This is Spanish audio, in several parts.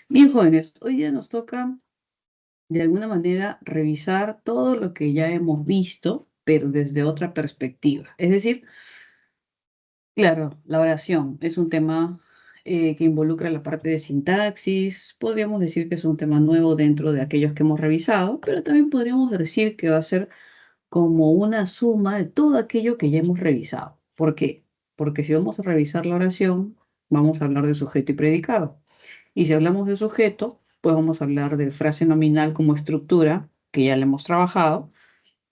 Bien, jóvenes, hoy día nos toca de alguna manera revisar todo lo que ya hemos visto, pero desde otra perspectiva. Es decir, claro, la oración es un tema que involucra la parte de sintaxis. Podríamos decir que es un tema nuevo dentro de aquellos que hemos revisado, pero también podríamos decir que va a ser como una suma de todo aquello que ya hemos revisado. ¿Por qué? Porque si vamos a revisar la oración, vamos a hablar de sujeto y predicado. Y si hablamos de sujeto, pues vamos a hablar de frase nominal como estructura, que ya la hemos trabajado.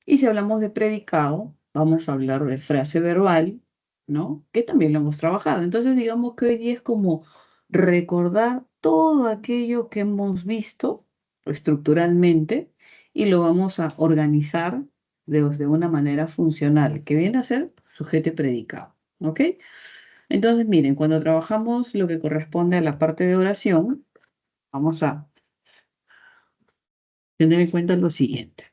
Y si hablamos de predicado, vamos a hablar de frase verbal, ¿no? Que también lo hemos trabajado. Entonces, digamos que hoy día es como recordar todo aquello que hemos visto estructuralmente y lo vamos a organizar de una manera funcional, que viene a ser sujeto y predicado, ¿ok? Entonces, miren, cuando trabajamos lo que corresponde a la parte de oración, vamos a tener en cuenta lo siguiente.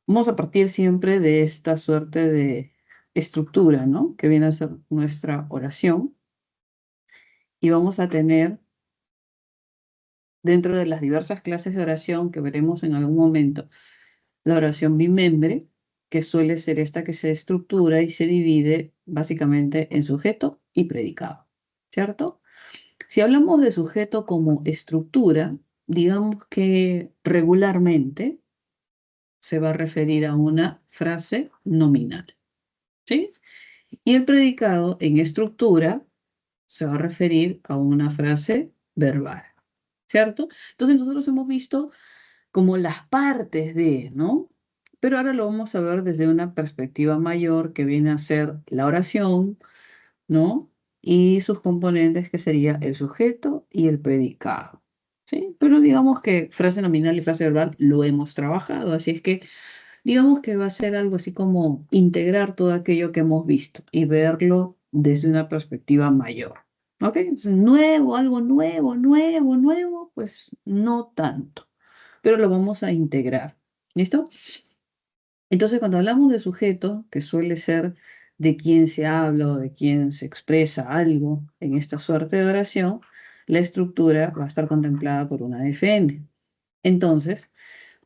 Vamos a partir siempre de esta suerte de estructura, ¿no? Que viene a ser nuestra oración. Y vamos a tener, dentro de las diversas clases de oración que veremos en algún momento, la oración bimembre, que suele ser esta que se estructura y se divide básicamente en sujeto y predicado, ¿cierto? Si hablamos de sujeto como estructura, digamos que regularmente se va a referir a una frase nominal, ¿sí? Y el predicado en estructura se va a referir a una frase verbal, ¿cierto? Entonces nosotros hemos visto como las partes de, ¿no? Pero ahora lo vamos a ver desde una perspectiva mayor que viene a ser la oración, ¿no? Y sus componentes que sería el sujeto y el predicado, ¿sí? Pero digamos que frase nominal y frase verbal lo hemos trabajado, así es que digamos que va a ser algo así como integrar todo aquello que hemos visto y verlo desde una perspectiva mayor. ¿Ok? Entonces, nuevo, algo nuevo, nuevo, nuevo, pues no tanto, pero lo vamos a integrar. ¿Listo? Entonces, cuando hablamos de sujeto, que suele ser de quién se habla o de quién se expresa algo en esta suerte de oración, la estructura va a estar contemplada por una FN. Entonces,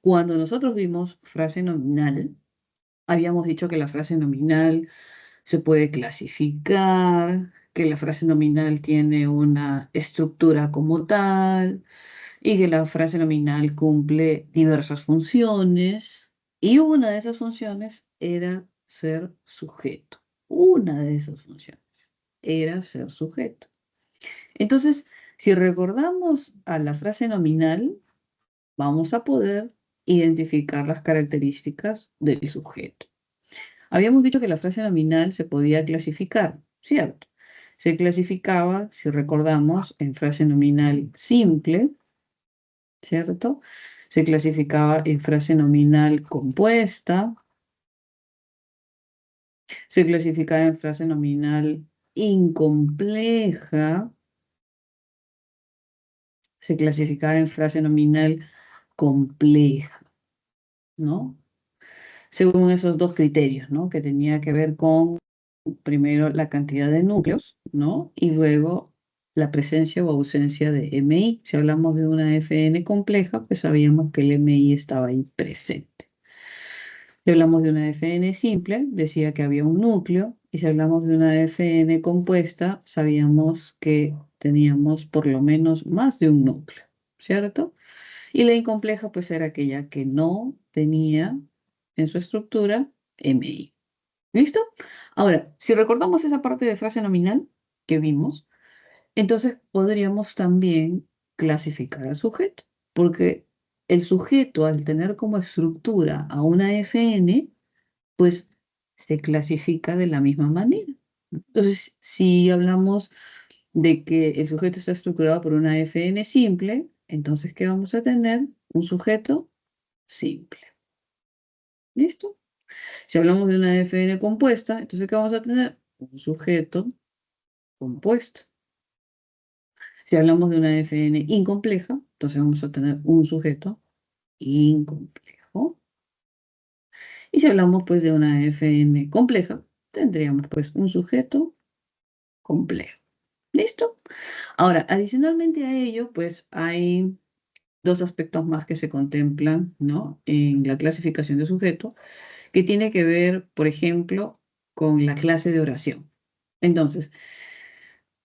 cuando nosotros vimos frase nominal, habíamos dicho que la frase nominal se puede clasificar, que la frase nominal tiene una estructura como tal y que la frase nominal cumple diversas funciones y una de esas funciones era ser sujeto. Una de esas funciones era ser sujeto. Entonces, si recordamos a la frase nominal, vamos a poder identificar las características del sujeto. Habíamos dicho que la frase nominal se podía clasificar, ¿cierto? Se clasificaba, si recordamos, en frase nominal simple, ¿cierto? Se clasificaba en frase nominal compuesta, se clasificaba en frase nominal incompleja, se clasificaba en frase nominal compleja, ¿no? Según esos dos criterios, ¿no? Que tenía que ver con primero la cantidad de núcleos, ¿no? Y luego la presencia o ausencia de MI. Si hablamos de una FN compleja, pues sabíamos que el MI estaba ahí presente. Si hablamos de una FN simple, decía que había un núcleo, y si hablamos de una FN compuesta, sabíamos que teníamos por lo menos más de un núcleo, ¿cierto? Y la incompleja, pues era aquella que no tenía en su estructura MI. ¿Listo? Ahora, si recordamos esa parte de frase nominal que vimos, entonces podríamos también clasificar al sujeto, porque el sujeto, al tener como estructura a una FN, pues se clasifica de la misma manera. Entonces, si hablamos de que el sujeto está estructurado por una FN simple, entonces, ¿qué vamos a tener? Un sujeto simple. ¿Listo? Si hablamos de una FN compuesta, entonces, ¿qué vamos a tener? Un sujeto compuesto. Si hablamos de una FN incompleja, entonces vamos a tener un sujeto incomplejo. Y si hablamos pues de una FN compleja, tendríamos pues un sujeto complejo. ¿Listo? Ahora, adicionalmente a ello, pues hay dos aspectos más que se contemplan, ¿no? En la clasificación de sujeto, que tiene que ver, por ejemplo, con la clase de oración. Entonces,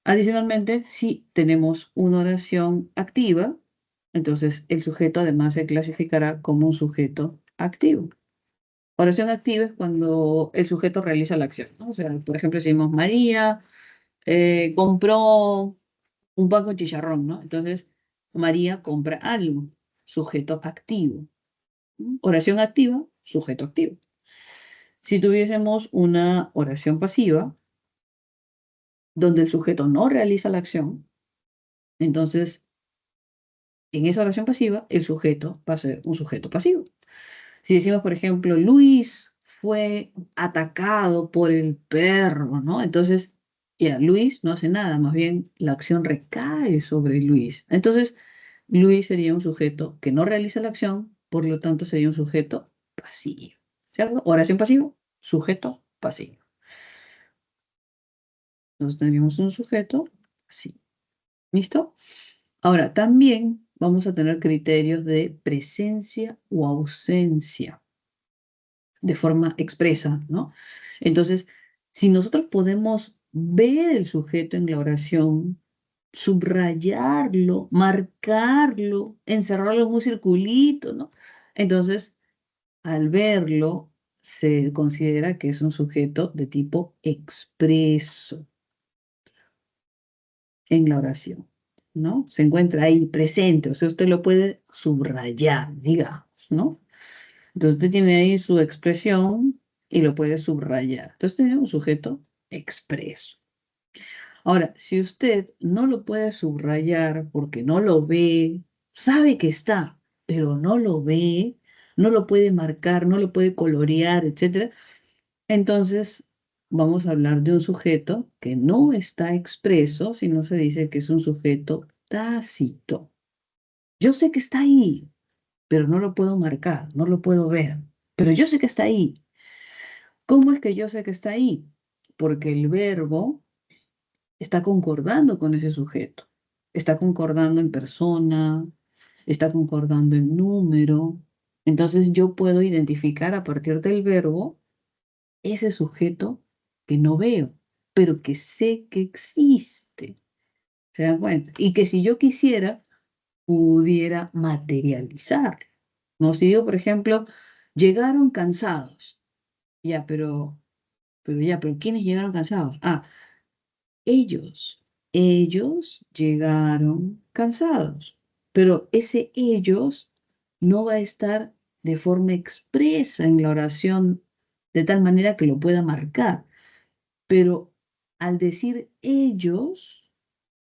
adicionalmente, si tenemos una oración activa, entonces el sujeto además se clasificará como un sujeto activo. Oración activa es cuando el sujeto realiza la acción, ¿no? O sea, por ejemplo, decimos María compró un pan con chicharrón, ¿no? Entonces, María compra algo, sujeto activo. Oración activa, sujeto activo. Si tuviésemos una oración pasiva, donde el sujeto no realiza la acción, entonces en esa oración pasiva el sujeto va a ser un sujeto pasivo. Si decimos, por ejemplo, Luis fue atacado por el perro, ¿no? Entonces, ya, Luis no hace nada, más bien la acción recae sobre Luis. Entonces, Luis sería un sujeto que no realiza la acción, por lo tanto sería un sujeto pasivo, ¿cierto? Oración pasivo, sujeto pasivo. Entonces tendríamos un sujeto pasivo. ¿Listo? Ahora, también vamos a tener criterios de presencia o ausencia de forma expresa, ¿no? Entonces, si nosotros podemos ver el sujeto en la oración, subrayarlo, marcarlo, encerrarlo en un circulito, ¿no? Entonces, al verlo, se considera que es un sujeto de tipo expreso en la oración, ¿no? Se encuentra ahí presente, o sea, usted lo puede subrayar, digamos, ¿no? Entonces usted tiene ahí su expresión y lo puede subrayar. Entonces tiene un sujeto expreso. Ahora, si usted no lo puede subrayar porque no lo ve, sabe que está, pero no lo ve, no lo puede marcar, no lo puede colorear, etcétera, entonces vamos a hablar de un sujeto que no está expreso, sino se dice que es un sujeto tácito. Yo sé que está ahí, pero no lo puedo marcar, no lo puedo ver, pero yo sé que está ahí. ¿Cómo es que yo sé que está ahí? Porque el verbo está concordando con ese sujeto. Está concordando en persona, está concordando en número. Entonces yo puedo identificar a partir del verbo ese sujeto que no veo, pero que sé que existe. ¿Se dan cuenta? Y que si yo quisiera, pudiera materializar. No, si digo, por ejemplo, llegaron cansados. Ya, pero ¿quiénes llegaron cansados? Ah, ellos. Ellos llegaron cansados. Pero ese ellos no va a estar de forma expresa en la oración de tal manera que lo pueda marcar. Pero al decir ellos,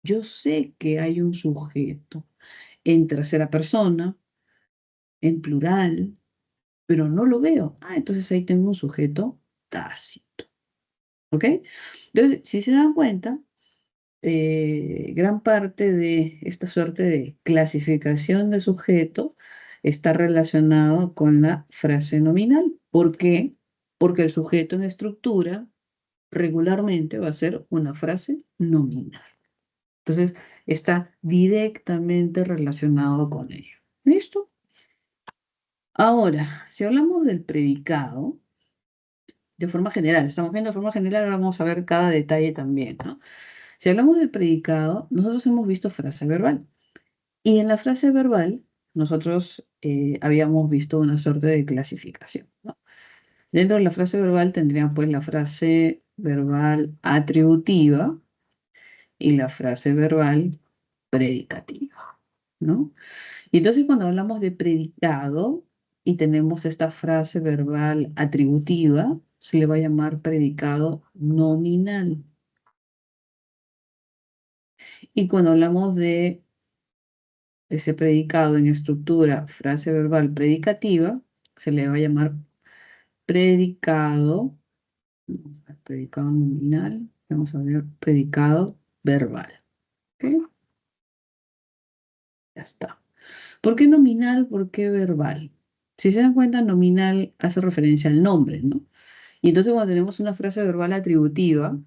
yo sé que hay un sujeto en tercera persona, en plural, pero no lo veo. Ah, entonces ahí tengo un sujeto tácito. ¿Ok? Entonces, si se dan cuenta, gran parte de esta suerte de clasificación de sujeto está relacionado con la frase nominal. ¿Por qué? Porque el sujeto en estructura regularmente va a ser una frase nominal. Entonces, está directamente relacionado con ello. ¿Listo? Ahora, si hablamos del predicado, de forma general, estamos viendo de forma general, ahora vamos a ver cada detalle también, ¿no? Si hablamos del predicado, nosotros hemos visto frase verbal. Y en la frase verbal, nosotros habíamos visto una suerte de clasificación, ¿no? Dentro de la frase verbal tendrían pues la frase verbal atributiva y la frase verbal predicativa, ¿no? Y entonces cuando hablamos de predicado y tenemos esta frase verbal atributiva, se le va a llamar predicado nominal. Y cuando hablamos de ese predicado en estructura, frase verbal predicativa, se le va a llamar predicado, predicado nominal, vamos a ver, predicado verbal. ¿Ok? Ya está. ¿Por qué nominal? ¿Por qué verbal? Si se dan cuenta, nominal hace referencia al nombre, ¿no? Y entonces cuando tenemos una frase verbal atributiva,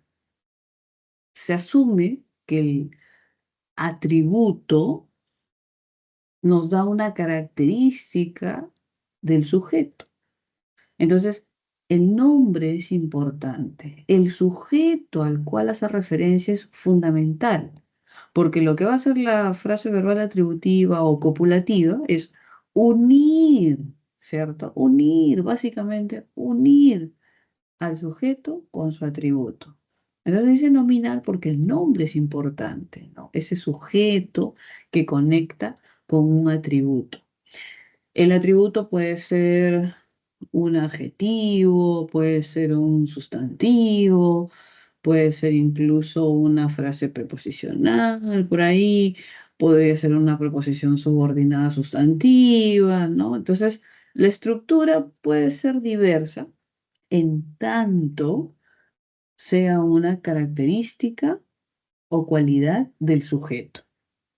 se asume que el atributo nos da una característica del sujeto. Entonces, el nombre es importante. El sujeto al cual hace referencia es fundamental, porque lo que va a hacer la frase verbal atributiva o copulativa es unir, ¿cierto? Unir, básicamente unir al sujeto con su atributo. Entonces dice nominal porque el nombre es importante, ¿no? Ese sujeto que conecta con un atributo. El atributo puede ser un adjetivo, puede ser un sustantivo, puede ser incluso una frase preposicional por ahí, podría ser una preposición subordinada sustantiva, ¿no? Entonces, la estructura puede ser diversa en tanto sea una característica o cualidad del sujeto,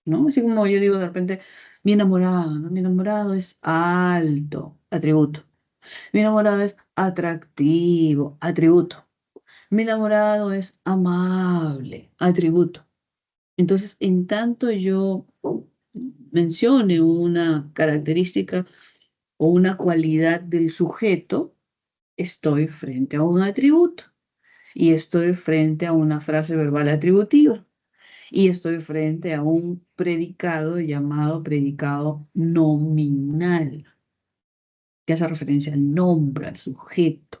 ¿no? Así como yo digo de repente, mi enamorado, ¿no? Mi enamorado es alto, atributo. Mi enamorado es atractivo, atributo. Mi enamorado es amable, atributo. Entonces, en tanto yo mencione una característica o una cualidad del sujeto, estoy frente a un atributo y estoy frente a una frase verbal atributiva y estoy frente a un predicado llamado predicado nominal, que hace referencia al nombre, al sujeto.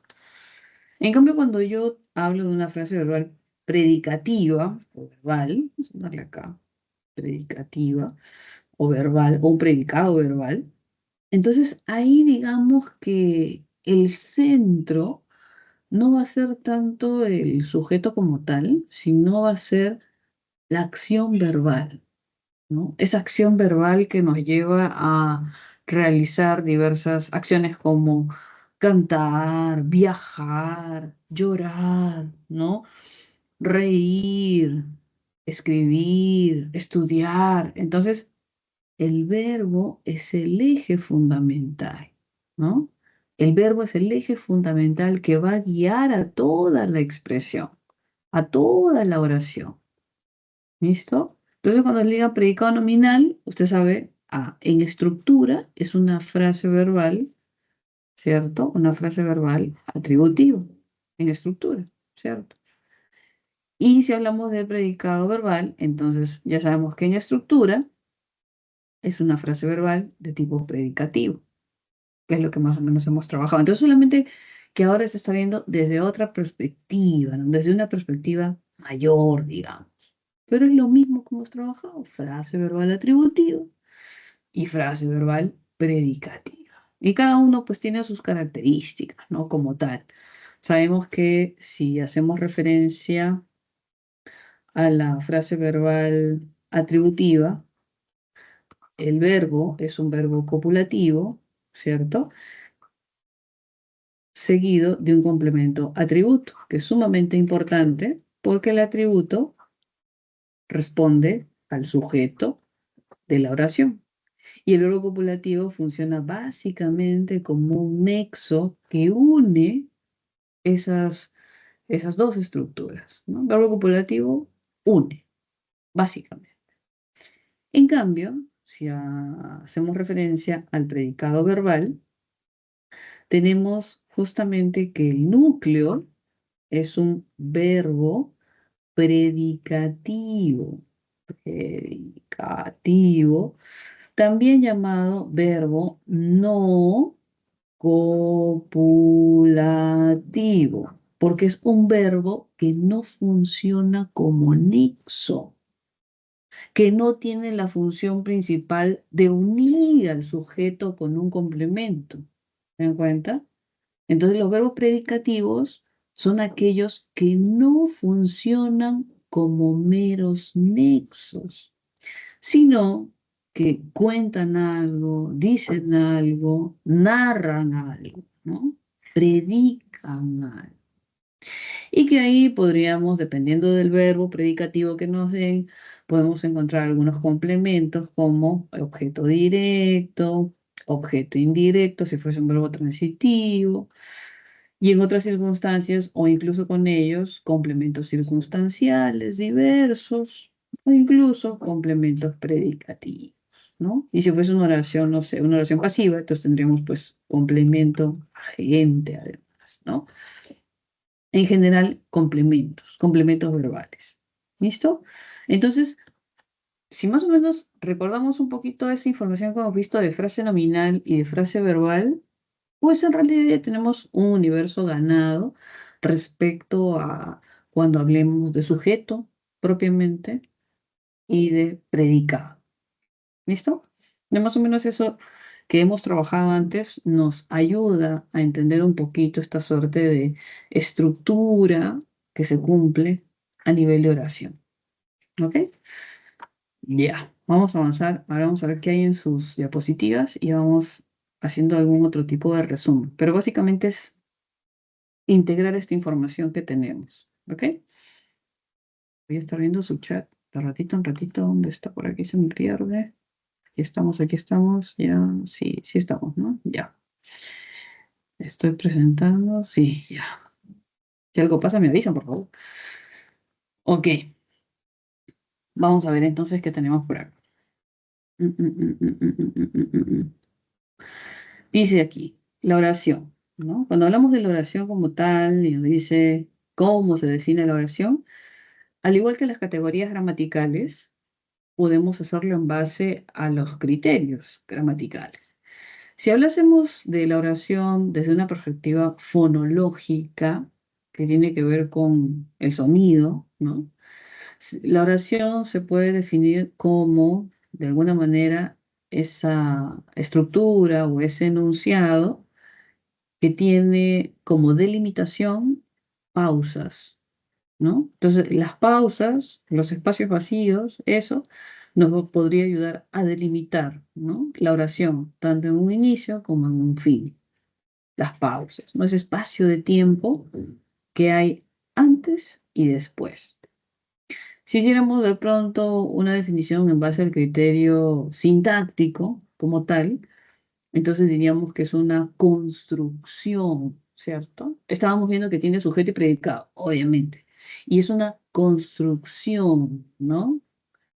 En cambio, cuando yo hablo de una frase verbal predicativa o verbal, vamos a darle acá, predicativa o verbal, o un predicado verbal, entonces ahí digamos que el centro no va a ser tanto el sujeto como tal, sino va a ser la acción verbal, ¿no? Esa acción verbal que nos lleva a realizar diversas acciones como cantar, viajar, llorar, ¿no? Reír, escribir, estudiar. Entonces, el verbo es el eje fundamental, ¿no? El verbo es el eje fundamental que va a guiar a toda la expresión, a toda la oración. ¿Listo? Entonces, cuando le diga predicado nominal, usted sabe, en estructura es una frase verbal, ¿cierto? Una frase verbal atributiva, en estructura, ¿cierto? Y si hablamos de predicado verbal, entonces ya sabemos que en estructura es una frase verbal de tipo predicativo, que es lo que más o menos hemos trabajado. Entonces, solamente que ahora se está viendo desde otra perspectiva, ¿no? Desde una perspectiva mayor, digamos. Pero es lo mismo que hemos trabajado, frase verbal atributiva y frase verbal predicativa. Y cada uno pues tiene sus características, ¿no? Como tal. Sabemos que si hacemos referencia a la frase verbal atributiva, el verbo es un verbo copulativo, ¿cierto? Seguido de un complemento atributo, que es sumamente importante porque el atributo responde al sujeto de la oración. Y el verbo copulativo funciona básicamente como un nexo que une esas dos estructuras, ¿no? El verbo copulativo une, básicamente. En cambio, si hacemos referencia al predicado verbal, tenemos justamente que el núcleo es un verbo predicativo, predicativo, también llamado verbo no copulativo, porque es un verbo que no funciona como nexo, que no tiene la función principal de unir al sujeto con un complemento. ¿Se dan cuenta? Entonces los verbos predicativos son aquellos que no funcionan como meros nexos, sino que cuentan algo, dicen algo, narran algo, ¿no? Predican algo. Y que ahí podríamos, dependiendo del verbo predicativo que nos den, podemos encontrar algunos complementos como objeto directo, objeto indirecto, si fuese un verbo transitivo, y en otras circunstancias, o incluso con ellos, complementos circunstanciales diversos, o incluso complementos predicativos, ¿no? Y si fuese una oración, no sé, una oración pasiva, entonces tendríamos pues complemento agente además, ¿no? En general, complementos verbales. ¿Listo? Entonces, si más o menos recordamos un poquito esa información que hemos visto de frase nominal y de frase verbal, pues en realidad ya tenemos un universo ganado respecto a cuando hablemos de sujeto propiamente y de predicado. ¿Listo? De más o menos eso que hemos trabajado antes nos ayuda a entender un poquito esta suerte de estructura que se cumple a nivel de oración. ¿Ok? Ya, vamos a avanzar. Ahora vamos a ver qué hay en sus diapositivas y vamos haciendo algún otro tipo de resumen. Pero básicamente es integrar esta información que tenemos. ¿Ok? Voy a estar viendo su chat de ratito en ratito. ¿Dónde está? Por aquí se me pierde. Aquí estamos, ya, sí, sí estamos, ¿no? Ya. Estoy presentando, sí, ya. Si algo pasa, me avisan, por favor. Ok, vamos a ver entonces qué tenemos por acá. Mm, mm, mm, mm, mm, mm, mm, mm, mm. mm. Dice aquí, la oración, ¿no? Cuando hablamos de la oración como tal, y nos dice cómo se define la oración, al igual que las categorías gramaticales, podemos hacerlo en base a los criterios gramaticales. Si hablásemos de la oración desde una perspectiva fonológica, que tiene que ver con el sonido, ¿no? La oración se puede definir como, de alguna manera, esa estructura o ese enunciado que tiene como delimitación pausas, ¿no? Entonces, las pausas, los espacios vacíos, eso nos podría ayudar a delimitar, ¿no? La oración, tanto en un inicio como en un fin. Las pausas, ¿no? Ese espacio de tiempo que hay antes y después. Si hiciéramos de pronto una definición en base al criterio sintáctico como tal, entonces diríamos que es una construcción, ¿cierto? Estábamos viendo que tiene sujeto y predicado, obviamente. Y es una construcción, ¿no?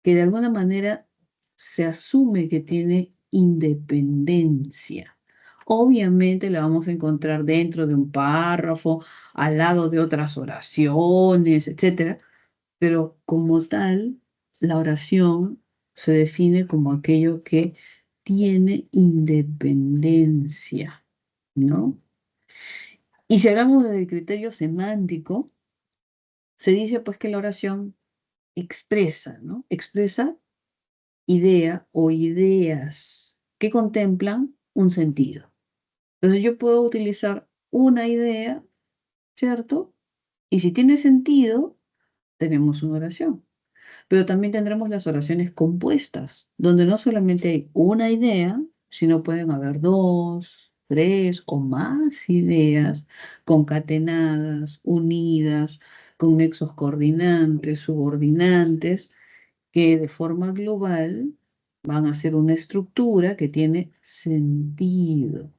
Que de alguna manera se asume que tiene independencia. Obviamente la vamos a encontrar dentro de un párrafo, al lado de otras oraciones, etcétera, pero como tal, la oración se define como aquello que tiene independencia, ¿no? Y si hablamos del criterio semántico, se dice pues que la oración expresa, ¿no? Expresa idea o ideas que contemplan un sentido. Entonces yo puedo utilizar una idea, ¿cierto? Y si tiene sentido, tenemos una oración. Pero también tendremos las oraciones compuestas, donde no solamente hay una idea, sino pueden haber dos, tres o más ideas concatenadas, unidas, con nexos coordinantes, subordinantes, que de forma global van a ser una estructura que tiene sentido.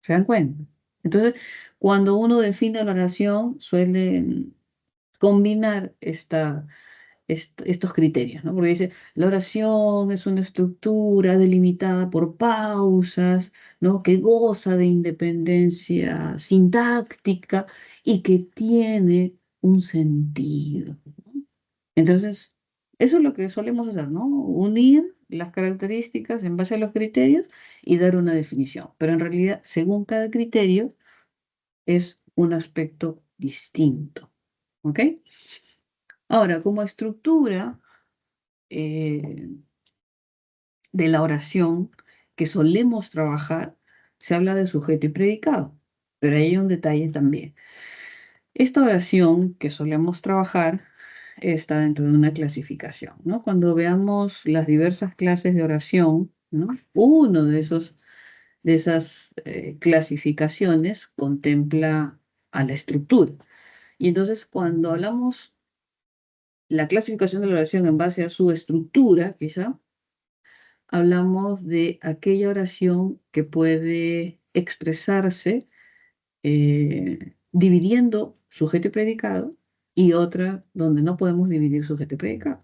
¿Se dan cuenta? Entonces, cuando uno define la oración, suele combinar estos criterios, ¿no? Porque dice, la oración es una estructura delimitada por pausas, ¿no? Que goza de independencia sintáctica y que tiene un sentido. Entonces, eso es lo que solemos hacer, ¿no? Unir las características en base a los criterios y dar una definición. Pero en realidad, según cada criterio, es un aspecto distinto. ¿Ok? Ahora, como estructura eh, de la oración que solemos trabajar, se habla de sujeto y predicado. Pero hay un detalle también. Esta oración que solemos trabajar está dentro de una clasificación, ¿no? Cuando veamos las diversas clases de oración, ¿no? Uno de esas clasificaciones contempla a la estructura. Y entonces cuando hablamos la clasificación de la oración en base a su estructura, quizá, hablamos de aquella oración que puede expresarse dividiendo sujeto y predicado y otra donde no podemos dividir sujeto y predicado.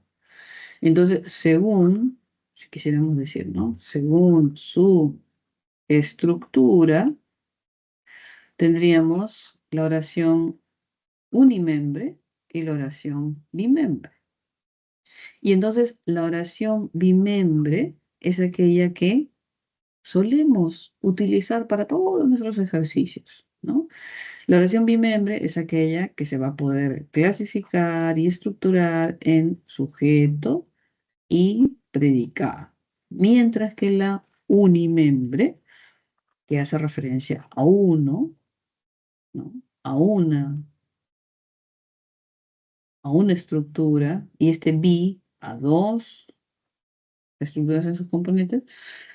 Entonces, según, si quisiéramos decir, ¿no? Según su estructura, tendríamos la oración unimembre y la oración bimembre. Y entonces la oración bimembre es aquella que solemos utilizar para todos nuestros ejercicios, ¿no? La oración bimembre es aquella que se va a poder clasificar y estructurar en sujeto y predicado, mientras que la unimembre, que hace referencia a uno, ¿no? A una estructura, y este bi a dos estructuras en sus componentes,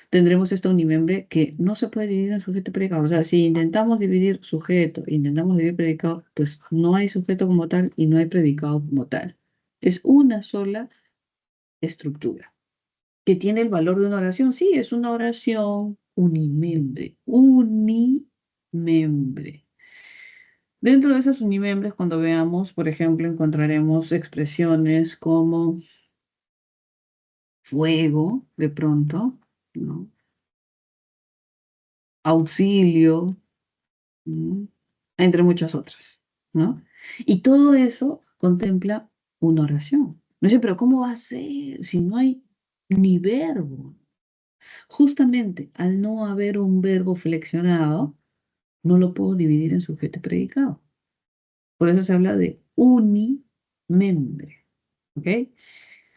tendremos esta unimembre que no se puede dividir en sujeto y predicado. O sea, si intentamos dividir sujeto, intentamos dividir predicado, pues no hay sujeto como tal y no hay predicado como tal. Es una sola estructura que tiene el valor de una oración. Sí, es una oración unimembre. Unimembre. Dentro de esas unimembres, cuando veamos, por ejemplo, encontraremos expresiones como fuego, de pronto, ¿no? Auxilio, ¿no? Entre muchas otras, ¿no? Y todo eso contempla una oración. No sé, pero ¿cómo va a ser si no hay ni verbo? Justamente al no haber un verbo flexionado, no lo puedo dividir en sujeto y predicado. Por eso se habla de unimembre, ¿ok?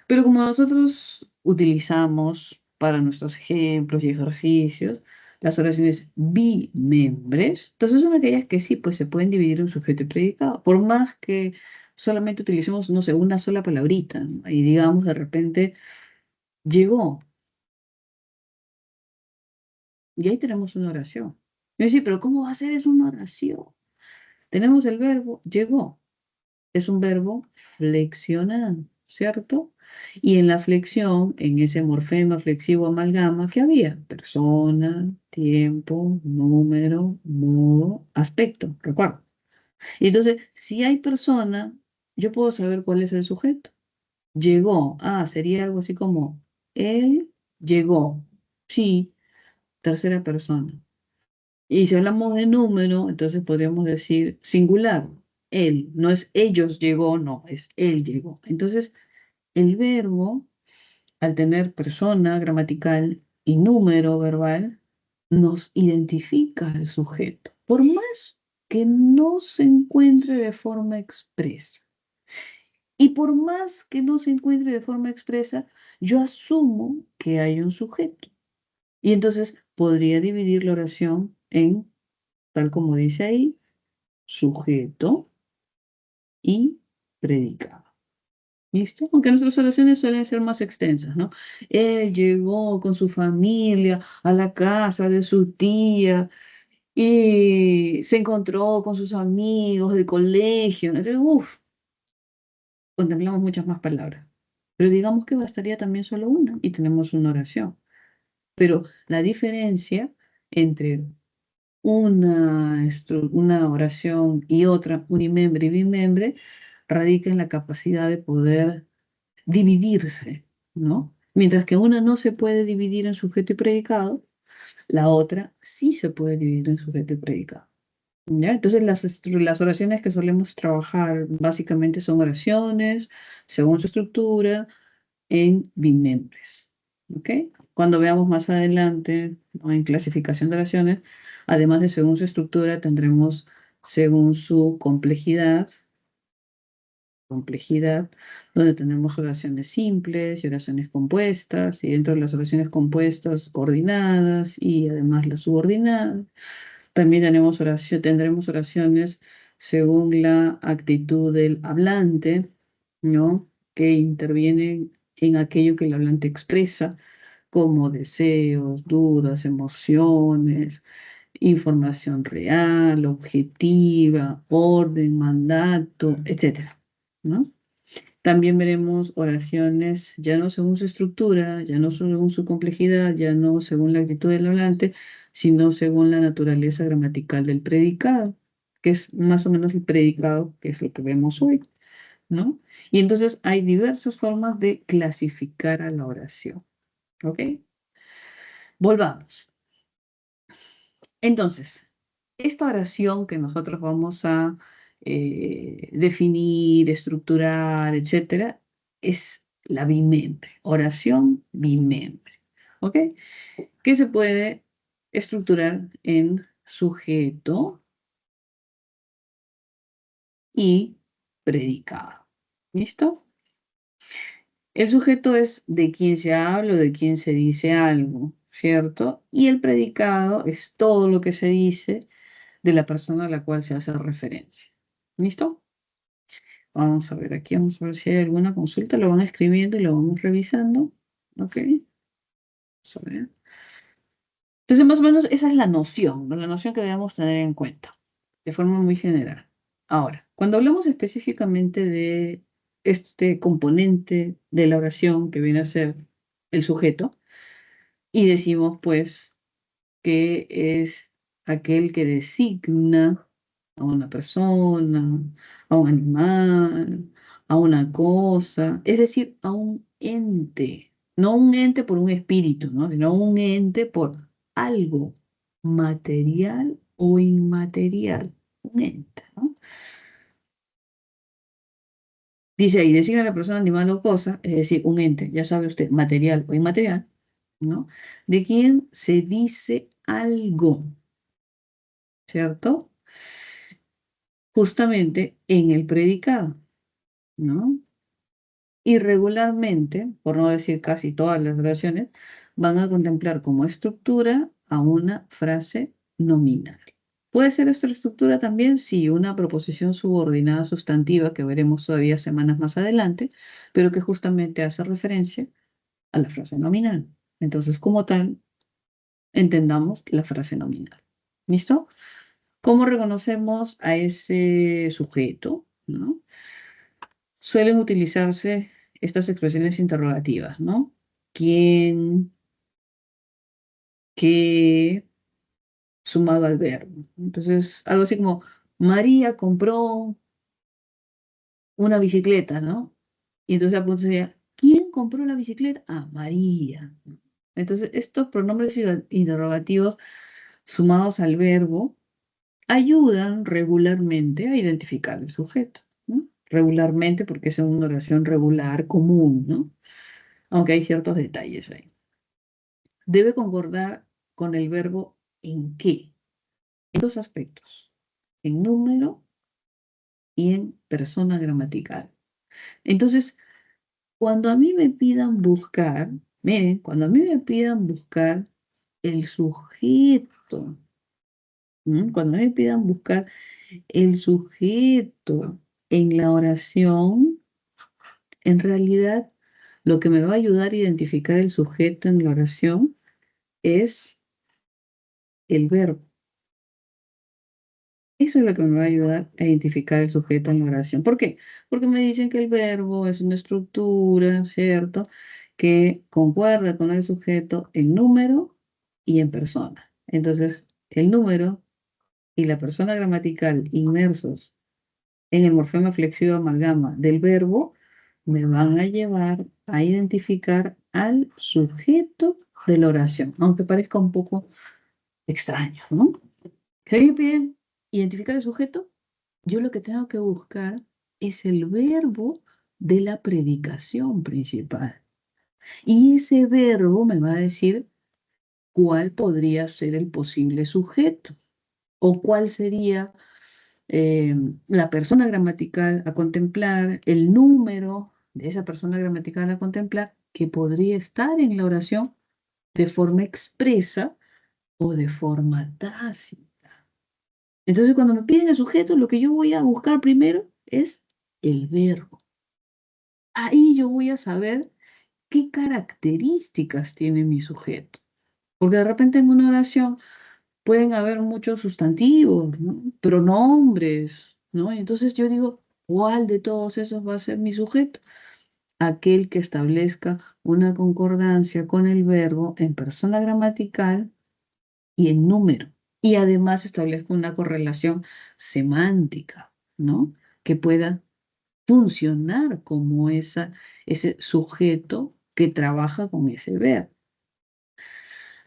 Pero como nosotros utilizamos para nuestros ejemplos y ejercicios las oraciones bimembres, entonces son aquellas que sí, pues se pueden dividir en sujeto y predicado, por más que solamente utilicemos, no sé, una sola palabrita, ¿no? Y digamos de repente, llegó, y ahí tenemos una oración. Y decir, pero ¿cómo va a ser eso una oración? Tenemos el verbo llegó. Es un verbo flexionado, ¿cierto? Y en la flexión, en ese morfema flexivo amalgama, ¿qué había? Persona, tiempo, número, modo, aspecto, recuerdo. Y entonces, si hay persona, yo puedo saber cuál es el sujeto. Llegó, sería algo así como, él llegó, sí, tercera persona. Y si hablamos de número, entonces podríamos decir singular. Él, no es ellos llegó, no, es él llegó. Entonces, el verbo, al tener persona gramatical y número verbal, nos identifica al sujeto, por más que no se encuentre de forma expresa. Y por más que no se encuentre de forma expresa, yo asumo que hay un sujeto. Y entonces podría dividir la oración en, tal como dice ahí, sujeto y predicado. ¿Listo? Aunque nuestras oraciones suelen ser más extensas, ¿no? Él llegó con su familia a la casa de su tía y se encontró con sus amigos del colegio. Entonces, contemplamos muchas más palabras. Pero digamos que bastaría también solo una y tenemos una oración. Pero la diferencia entre una oración y otra, unimembre y bimembre, radica en la capacidad de poder dividirse, ¿no? Mientras que una no se puede dividir en sujeto y predicado, la otra sí se puede dividir en sujeto y predicado. ¿Ya? Entonces las oraciones que solemos trabajar básicamente son oraciones, según su estructura, en bimembres. ¿Ok? Cuando veamos más adelante, ¿no? En clasificación de oraciones, además de según su estructura, tendremos según su complejidad, donde tenemos oraciones simples y oraciones compuestas, y dentro de las oraciones compuestas, coordinadas y además las subordinadas. También tendremos oraciones según la actitud del hablante, ¿no? Que intervienen en aquello que el hablante expresa, como deseos, dudas, emociones, información real, objetiva, orden, mandato, etcétera, ¿no? También veremos oraciones ya no según su estructura, ya no según su complejidad, ya no según la actitud del hablante, sino según la naturaleza gramatical del predicado, que es más o menos el predicado, que es lo que vemos hoy. ¿no? Y entonces hay diversas formas de clasificar a la oración, ¿ok? Volvamos. Entonces, esta oración que nosotros vamos a definir, estructurar, etcétera, es la bimembre, oración bimembre, ¿ok? Que se puede estructurar en sujeto y predicado. ¿Listo? El sujeto es de quien se habla o de quien se dice algo, ¿cierto? Y el predicado es todo lo que se dice de la persona a la cual se hace referencia. ¿Listo? Vamos a ver aquí, vamos a ver si hay alguna consulta. Lo van escribiendo y lo vamos revisando. ¿Ok? Vamos a ver. Entonces, más o menos, esa es la noción, ¿no? La noción que debemos tener en cuenta, de forma muy general. Ahora, cuando hablamos específicamente de este componente de la oración que viene a ser el sujeto, y decimos, pues, que es aquel que designa a una persona, a un animal, a una cosa, es decir, a un ente, no un ente por un espíritu, ¿no? Sino un ente por algo material o inmaterial, un ente, ¿no? Dice ahí, designa a la persona, animal o cosa, es decir, un ente, ya sabe usted, material o inmaterial, ¿no? De quien se dice algo, ¿cierto? Justamente en el predicado, ¿no? Y regularmente, por no decir casi todas las oraciones, van a contemplar como estructura a una frase nominal. Puede ser esta estructura también si una proposición subordinada sustantiva, que veremos todavía semanas más adelante, pero que justamente hace referencia a la frase nominal. Entonces, como tal, entendamos la frase nominal. ¿Listo? ¿Cómo reconocemos a ese sujeto? ¿No? Suelen utilizarse estas expresiones interrogativas, ¿no? ¿Quién? ¿Qué? Sumado al verbo. Entonces, algo así como, María compró una bicicleta, ¿no? Y entonces la pregunta sería, ¿quién compró la bicicleta? Ah, María. Entonces, estos pronombres interrogativos sumados al verbo ayudan regularmente a identificar el sujeto, ¿no? Regularmente porque es una oración regular común, ¿no? Aunque hay ciertos detalles ahí. Debe concordar con el verbo en qué, en dos aspectos, en número y en persona gramatical. Entonces, cuando a mí me pidan buscar, miren, cuando a mí me pidan buscar el sujeto, cuando a mí me pidan buscar el sujeto en la oración, en realidad lo que me va a ayudar a identificar el sujeto en la oración es el verbo. Eso es lo que me va a ayudar a identificar el sujeto en la oración. ¿Por qué? Porque me dicen que el verbo es una estructura, ¿cierto? Que concuerda con el sujeto en número y en persona. Entonces, el número y la persona gramatical inmersos en el morfema flexivo amalgama del verbo me van a llevar a identificar al sujeto de la oración, aunque parezca un poco extraño, ¿no? Si a mí me piden identificar el sujeto, yo lo que tengo que buscar es el verbo de la predicación principal. Y ese verbo me va a decir cuál podría ser el posible sujeto o cuál sería la persona gramatical a contemplar, el número de esa persona gramatical a contemplar que podría estar en la oración de forma expresa o de forma tácita. Entonces, cuando me piden el sujeto, lo que yo voy a buscar primero es el verbo. Ahí yo voy a saber qué características tiene mi sujeto. Porque de repente en una oración pueden haber muchos sustantivos, ¿no? Pronombres, ¿no? Y entonces yo digo, ¿cuál de todos esos va a ser mi sujeto? Aquel que establezca una concordancia con el verbo en persona gramatical y en número. Y además establezca una correlación semántica, ¿no? Que pueda funcionar como ese sujeto que trabaja con ese verbo.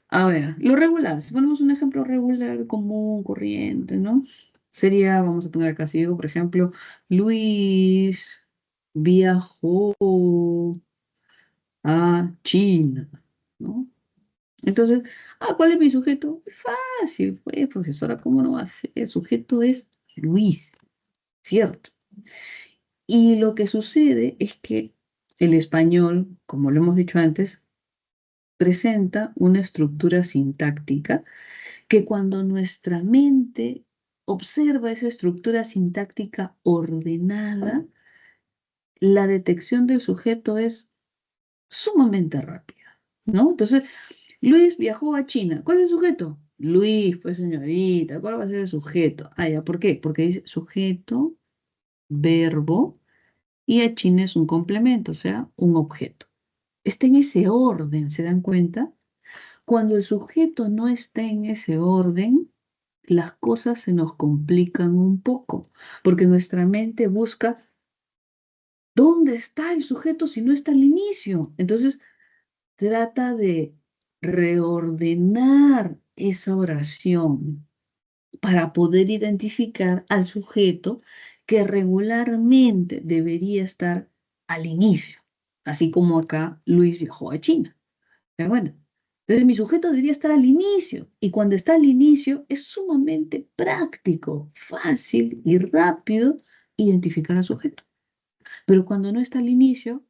A ver, lo regular, si ponemos un ejemplo regular, común, corriente, ¿no? Sería, vamos a poner acá, si digo, por ejemplo, Luis viajó a China, ¿no? Entonces, ¿cuál es mi sujeto? Fácil, pues, profesora, ¿cómo no va a ser? El sujeto es Luis, ¿cierto? Y lo que sucede es que el español, como lo hemos dicho antes, presenta una estructura sintáctica que cuando nuestra mente observa esa estructura sintáctica ordenada, la detección del sujeto es sumamente rápida, ¿no? Entonces, Luis viajó a China. ¿Cuál es el sujeto? Luis, pues señorita, ¿cuál va a ser el sujeto? Ya, ¿por qué? Porque dice sujeto, verbo, y a China es un complemento, o sea, un objeto. Está en ese orden, ¿se dan cuenta? Cuando el sujeto no está en ese orden, las cosas se nos complican un poco, porque nuestra mente busca dónde está el sujeto si no está al inicio. Entonces, trata de reordenar esa oración para poder identificar al sujeto que regularmente debería estar al inicio, así como acá Luis viajó a China. Pero bueno, entonces mi sujeto debería estar al inicio y cuando está al inicio es sumamente práctico, fácil y rápido identificar al sujeto. Pero cuando no está al inicio,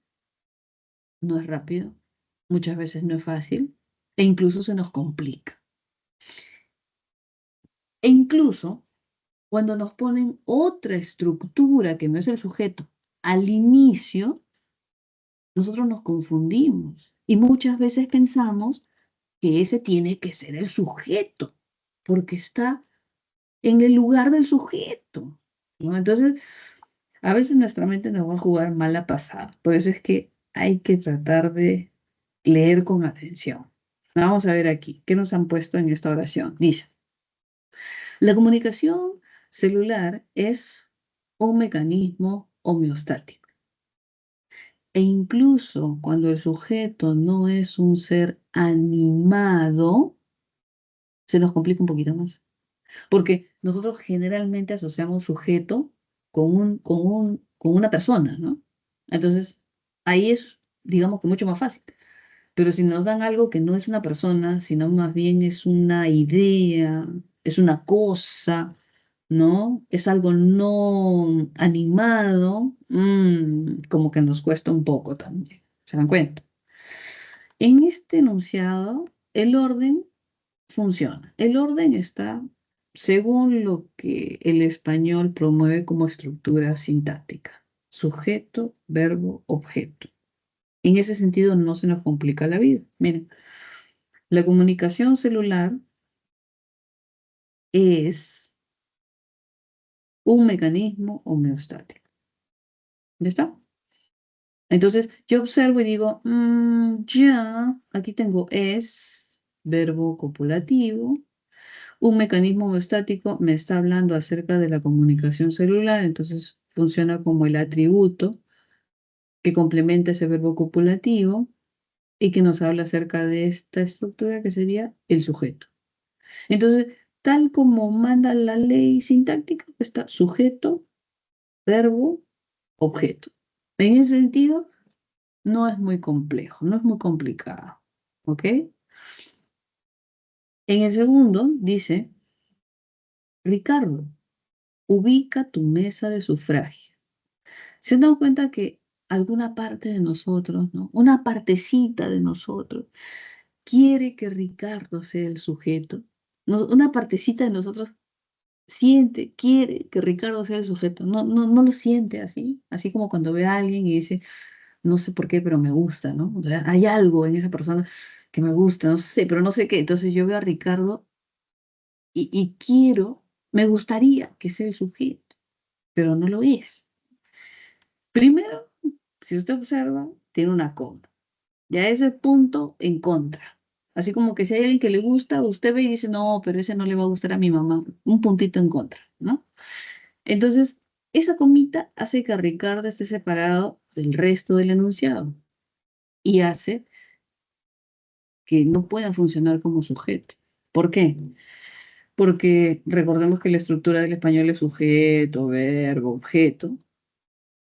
no es rápido, muchas veces no es fácil e incluso se nos complica. E incluso cuando nos ponen otra estructura que no es el sujeto al inicio, nosotros nos confundimos y muchas veces pensamos que ese tiene que ser el sujeto, porque está en el lugar del sujeto, ¿no? Entonces, a veces nuestra mente nos va a jugar mala pasada. Por eso es que hay que tratar de leer con atención. Vamos a ver aquí, ¿qué nos han puesto en esta oración? Dice, la comunicación celular es un mecanismo homeostático. E incluso cuando el sujeto no es un ser animado, se nos complica un poquito más. Porque nosotros generalmente asociamos sujeto con una persona, ¿no? Entonces, ahí es, digamos que mucho más fácil. Pero si nos dan algo que no es una persona, sino más bien es una idea, es una cosa, ¿no? Es algo no animado, como que nos cuesta un poco también. ¿Se dan cuenta? En este enunciado, el orden funciona. El orden está según lo que el español promueve como estructura sintáctica. Sujeto, verbo, objeto. En ese sentido no se nos complica la vida. Miren, la comunicación celular es un mecanismo homeostático. ¿Ya está? Entonces yo observo y digo, ya, aquí tengo es, verbo copulativo. Un mecanismo homeostático me está hablando acerca de la comunicación celular, entonces funciona como el atributo que complementa ese verbo copulativo y que nos habla acerca de esta estructura que sería el sujeto. Entonces, tal como manda la ley sintáctica, está sujeto, verbo, objeto. En ese sentido, no es muy complejo, no es muy complicado. ¿Ok? En el segundo dice, Ricardo, ubica tu mesa de sufragio. ¿Se han dado cuenta que alguna parte de nosotros, ¿no? Una partecita de nosotros, quiere que Ricardo sea el sujeto? Una partecita de nosotros siente, quiere que Ricardo sea el sujeto. No, no, no lo siente así. Así como cuando ve a alguien y dice, no sé por qué, pero me gusta, ¿no? O sea, hay algo en esa persona que me gusta, no sé, pero no sé qué. Entonces yo veo a Ricardo y quiero, me gustaría que sea el sujeto, pero no lo es. Primero, si usted observa, tiene una coma. Ya ese punto en contra. Así como que si hay alguien que le gusta, usted ve y dice, no, pero ese no le va a gustar a mi mamá. Un puntito en contra, ¿no? Entonces, esa comita hace que Ricardo esté separado del resto del enunciado y hace que no pueda funcionar como sujeto. ¿Por qué? Porque recordemos que la estructura del español es sujeto, verbo, objeto.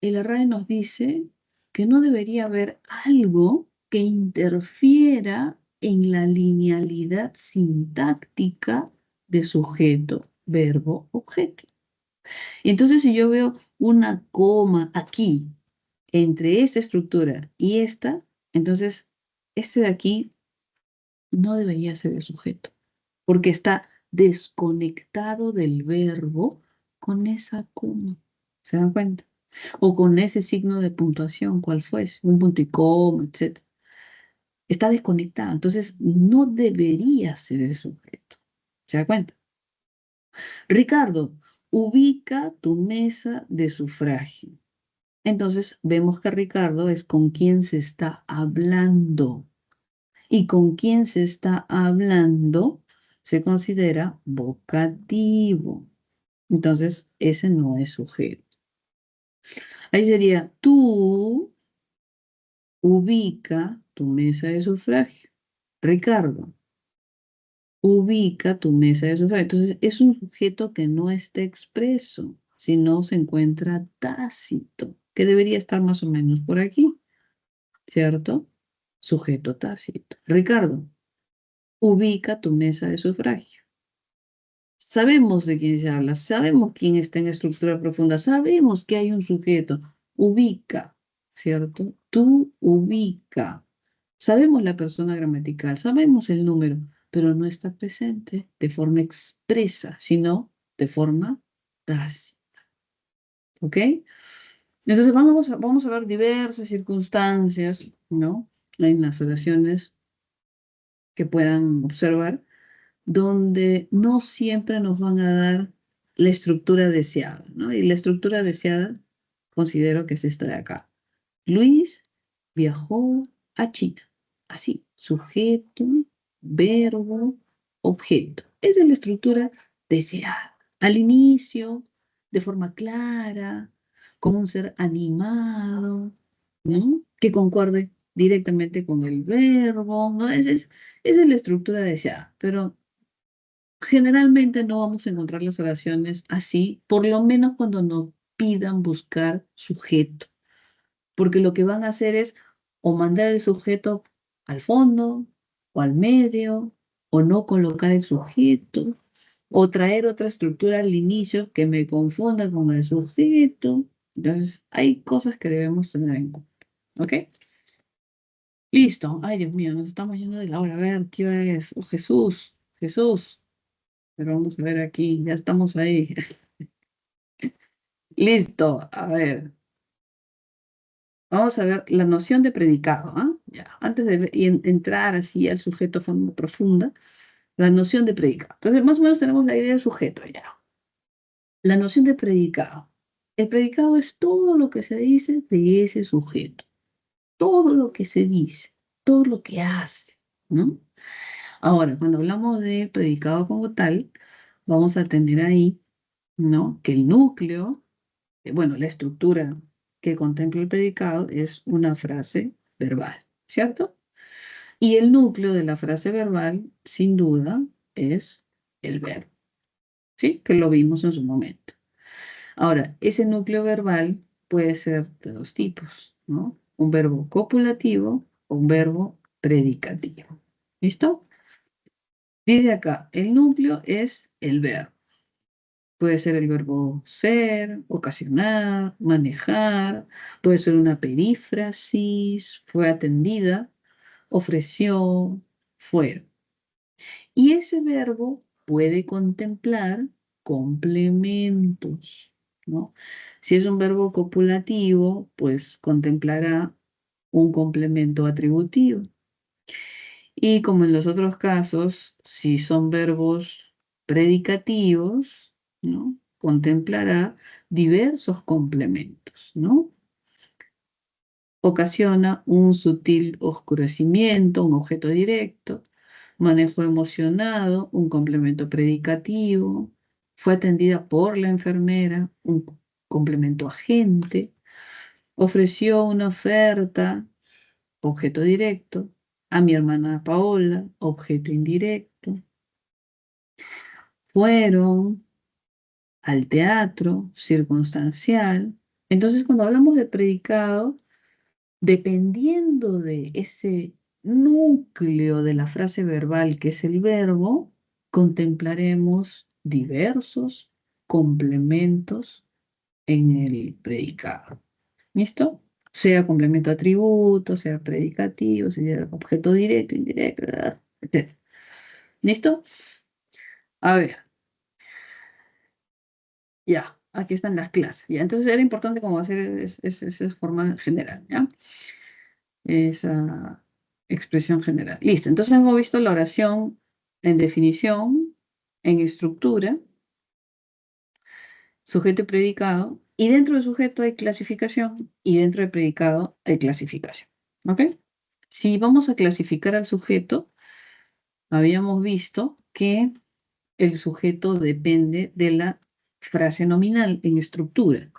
Y la RAE nos dice que no debería haber algo que interfiera en la linealidad sintáctica de sujeto, verbo, objeto. Y entonces si yo veo una coma aquí entre esta estructura y esta, entonces este de aquí no debería ser el sujeto, porque está desconectado del verbo con esa coma. ¿Se dan cuenta? O con ese signo de puntuación, cual fuese, un punto y coma, etc. Está desconectado, entonces no debería ser el sujeto. ¿Se da cuenta? Ricardo, ubica tu mesa de sufragio. Entonces vemos que Ricardo es con quien se está hablando. Y con quien se está hablando se considera vocativo. Entonces, ese no es sujeto. Ahí sería, tú ubica tu mesa de sufragio. Ricardo, ubica tu mesa de sufragio. Entonces, es un sujeto que no está expreso, sino se encuentra tácito, que debería estar más o menos por aquí, ¿cierto? Sujeto tácito. Ricardo, ubica tu mesa de sufragio. Sabemos de quién se habla, sabemos quién está en estructura profunda, sabemos que hay un sujeto. Ubica, ¿cierto? Tú ubica. Sabemos la persona gramatical, sabemos el número, pero no está presente de forma expresa, sino de forma tácita. ¿Ok? Entonces vamos a ver diversas circunstancias, ¿no? En las oraciones que puedan observar donde no siempre nos van a dar la estructura deseada, ¿no? Y la estructura deseada considero que es esta de acá. Luis viajó a China. Así, sujeto, verbo, objeto. Esa es la estructura deseada. Al inicio, de forma clara, como un ser animado, ¿no? Que concuerde directamente con el verbo, ¿no? Esa es la estructura deseada, pero generalmente no vamos a encontrar las oraciones así, por lo menos cuando nos pidan buscar sujeto, porque lo que van a hacer es o mandar el sujeto al fondo o al medio, o no colocar el sujeto, o traer otra estructura al inicio que me confunda con el sujeto. Entonces, hay cosas que debemos tener en cuenta. ¿Ok? Listo. Ay, Dios mío, nos estamos yendo de la hora. A ver, ¿qué hora es? Oh, Jesús, Jesús. Pero vamos a ver aquí, ya estamos ahí. Listo, a ver. Vamos a ver la noción de predicado, ¿ah? Ya, antes de entrar así al sujeto de forma profunda, la noción de predicado. Entonces, más o menos tenemos la idea del sujeto ya. La noción de predicado. El predicado es todo lo que se dice de ese sujeto. Todo lo que se dice, todo lo que hace, ¿no? Ahora, cuando hablamos de predicado como tal, vamos a tener ahí, ¿no? Que el núcleo, bueno, la estructura que contempla el predicado es una frase verbal, ¿cierto? Y el núcleo de la frase verbal, sin duda, es el verbo, ¿sí? Que lo vimos en su momento. Ahora, ese núcleo verbal puede ser de dos tipos, ¿no? Un verbo copulativo o un verbo predicativo. ¿Listo? Dice acá, el núcleo es el verbo. Puede ser el verbo ser, ocasionar, manejar, puede ser una perífrasis, fue atendida, ofreció, fueron. Y ese verbo puede contemplar complementos, ¿no? Si es un verbo copulativo, pues contemplará un complemento atributivo. Y como en los otros casos, si son verbos predicativos, ¿no? Contemplará diversos complementos, ¿no? Ocasiona un sutil oscurecimiento, un objeto directo, manejo emocionado, un complemento predicativo, fue atendida por la enfermera, un complemento agente, ofreció una oferta, objeto directo, a mi hermana Paola, objeto indirecto, fueron al teatro, circunstancial. Entonces, cuando hablamos de predicado, dependiendo de ese núcleo de la frase verbal que es el verbo, contemplaremos diversos complementos en el predicado. ¿Listo? Sea complemento atributo, sea predicativo, sea objeto directo, indirecto, etc. ¿Listo? A ver, ya, aquí están las clases. Ya, entonces era importante como hacer esa forma general, ¿ya? Esa expresión general. Listo, entonces hemos visto la oración en definición, en estructura, sujeto y predicado, y dentro del sujeto hay clasificación y dentro del predicado hay clasificación. ¿Ok? Si vamos a clasificar al sujeto, habíamos visto que el sujeto depende de la frase nominal en estructura.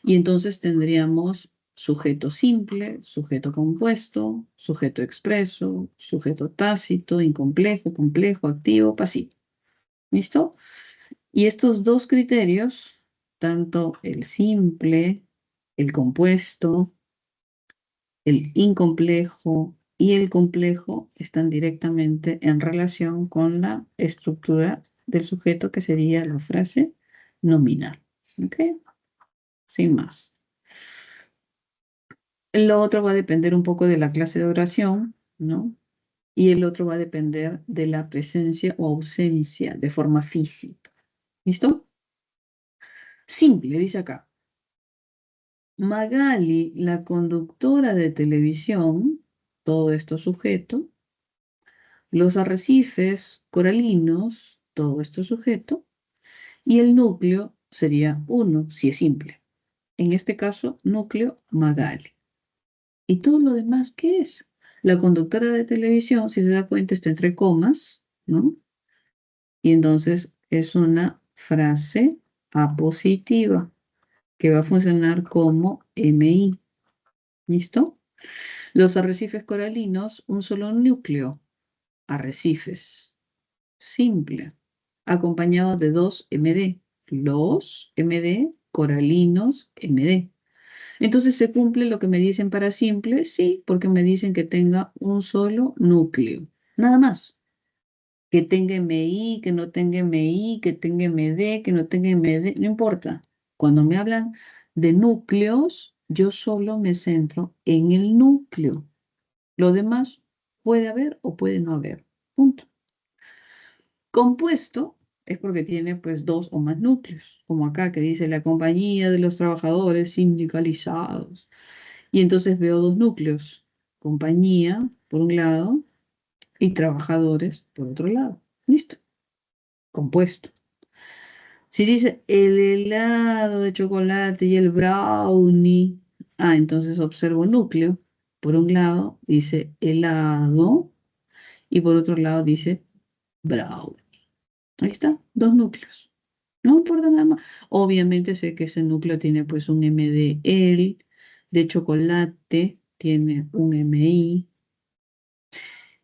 Y entonces tendríamos sujeto simple, sujeto compuesto, sujeto expreso, sujeto tácito, incomplejo, complejo, activo, pasivo. ¿Listo? Y estos dos criterios, tanto el simple, el compuesto, el incomplejo y el complejo, están directamente en relación con la estructura del sujeto, que sería la frase nominal. ¿Ok? Sin más. Lo otro va a depender un poco de la clase de oración, ¿no? Y el otro va a depender de la presencia o ausencia de forma física. ¿Listo? Simple, dice acá. Magali, la conductora de televisión, todo esto sujeto. Los arrecifes coralinos, todo esto sujeto. Y el núcleo sería uno, si es simple. En este caso, núcleo Magali. ¿Y todo lo demás qué es? La conductora de televisión, si se da cuenta, está entre comas, ¿no? Y entonces es una frase apositiva que va a funcionar como MI. ¿Listo? Los arrecifes coralinos, un solo núcleo. Arrecifes. Simple. Acompañado de dos MD. Los MD, coralinos, MD. Entonces, ¿se cumple lo que me dicen para simple? Sí, porque me dicen que tenga un solo núcleo. Nada más. Que tenga MI, que no tenga MI, que tenga MD, que no tenga MD, no importa. Cuando me hablan de núcleos, yo solo me centro en el núcleo. Lo demás puede haber o puede no haber. Punto. Compuesto es porque tiene pues dos o más núcleos, como acá que dice la compañía de los trabajadores sindicalizados. Y entonces veo dos núcleos, compañía por un lado y trabajadores por otro lado. Listo, compuesto. Si dice el helado de chocolate y el brownie, entonces observo núcleo. Por un lado dice helado y por otro lado dice brownie. Ahí está, dos núcleos. No importa nada más. Obviamente sé que ese núcleo tiene pues un MDL, de chocolate tiene un MI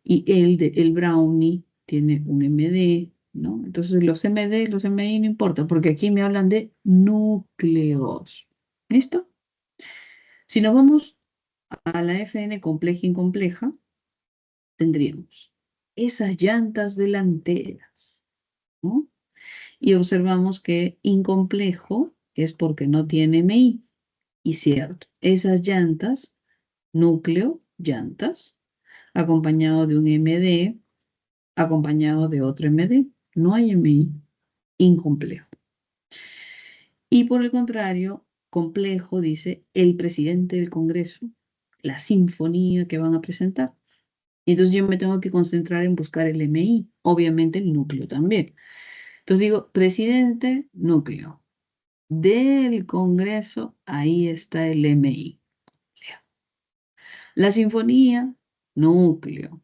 y el brownie tiene un MD, ¿no? Entonces los MD, los MI no importa, porque aquí me hablan de núcleos. ¿Listo? Si nos vamos a la FN compleja e incompleja, tendríamos esas llantas delanteras, ¿no? Y observamos que incomplejo es porque no tiene MI. Y cierto, esas llantas, núcleo, llantas, acompañado de un MD, acompañado de otro MD. No hay MI, incomplejo. Y por el contrario, complejo dice el presidente del Congreso, la sinfonía que van a presentar. Y entonces yo me tengo que concentrar en buscar el MI, obviamente el núcleo también. Entonces digo, presidente, núcleo. Del Congreso, ahí está el MI. La sinfonía, núcleo,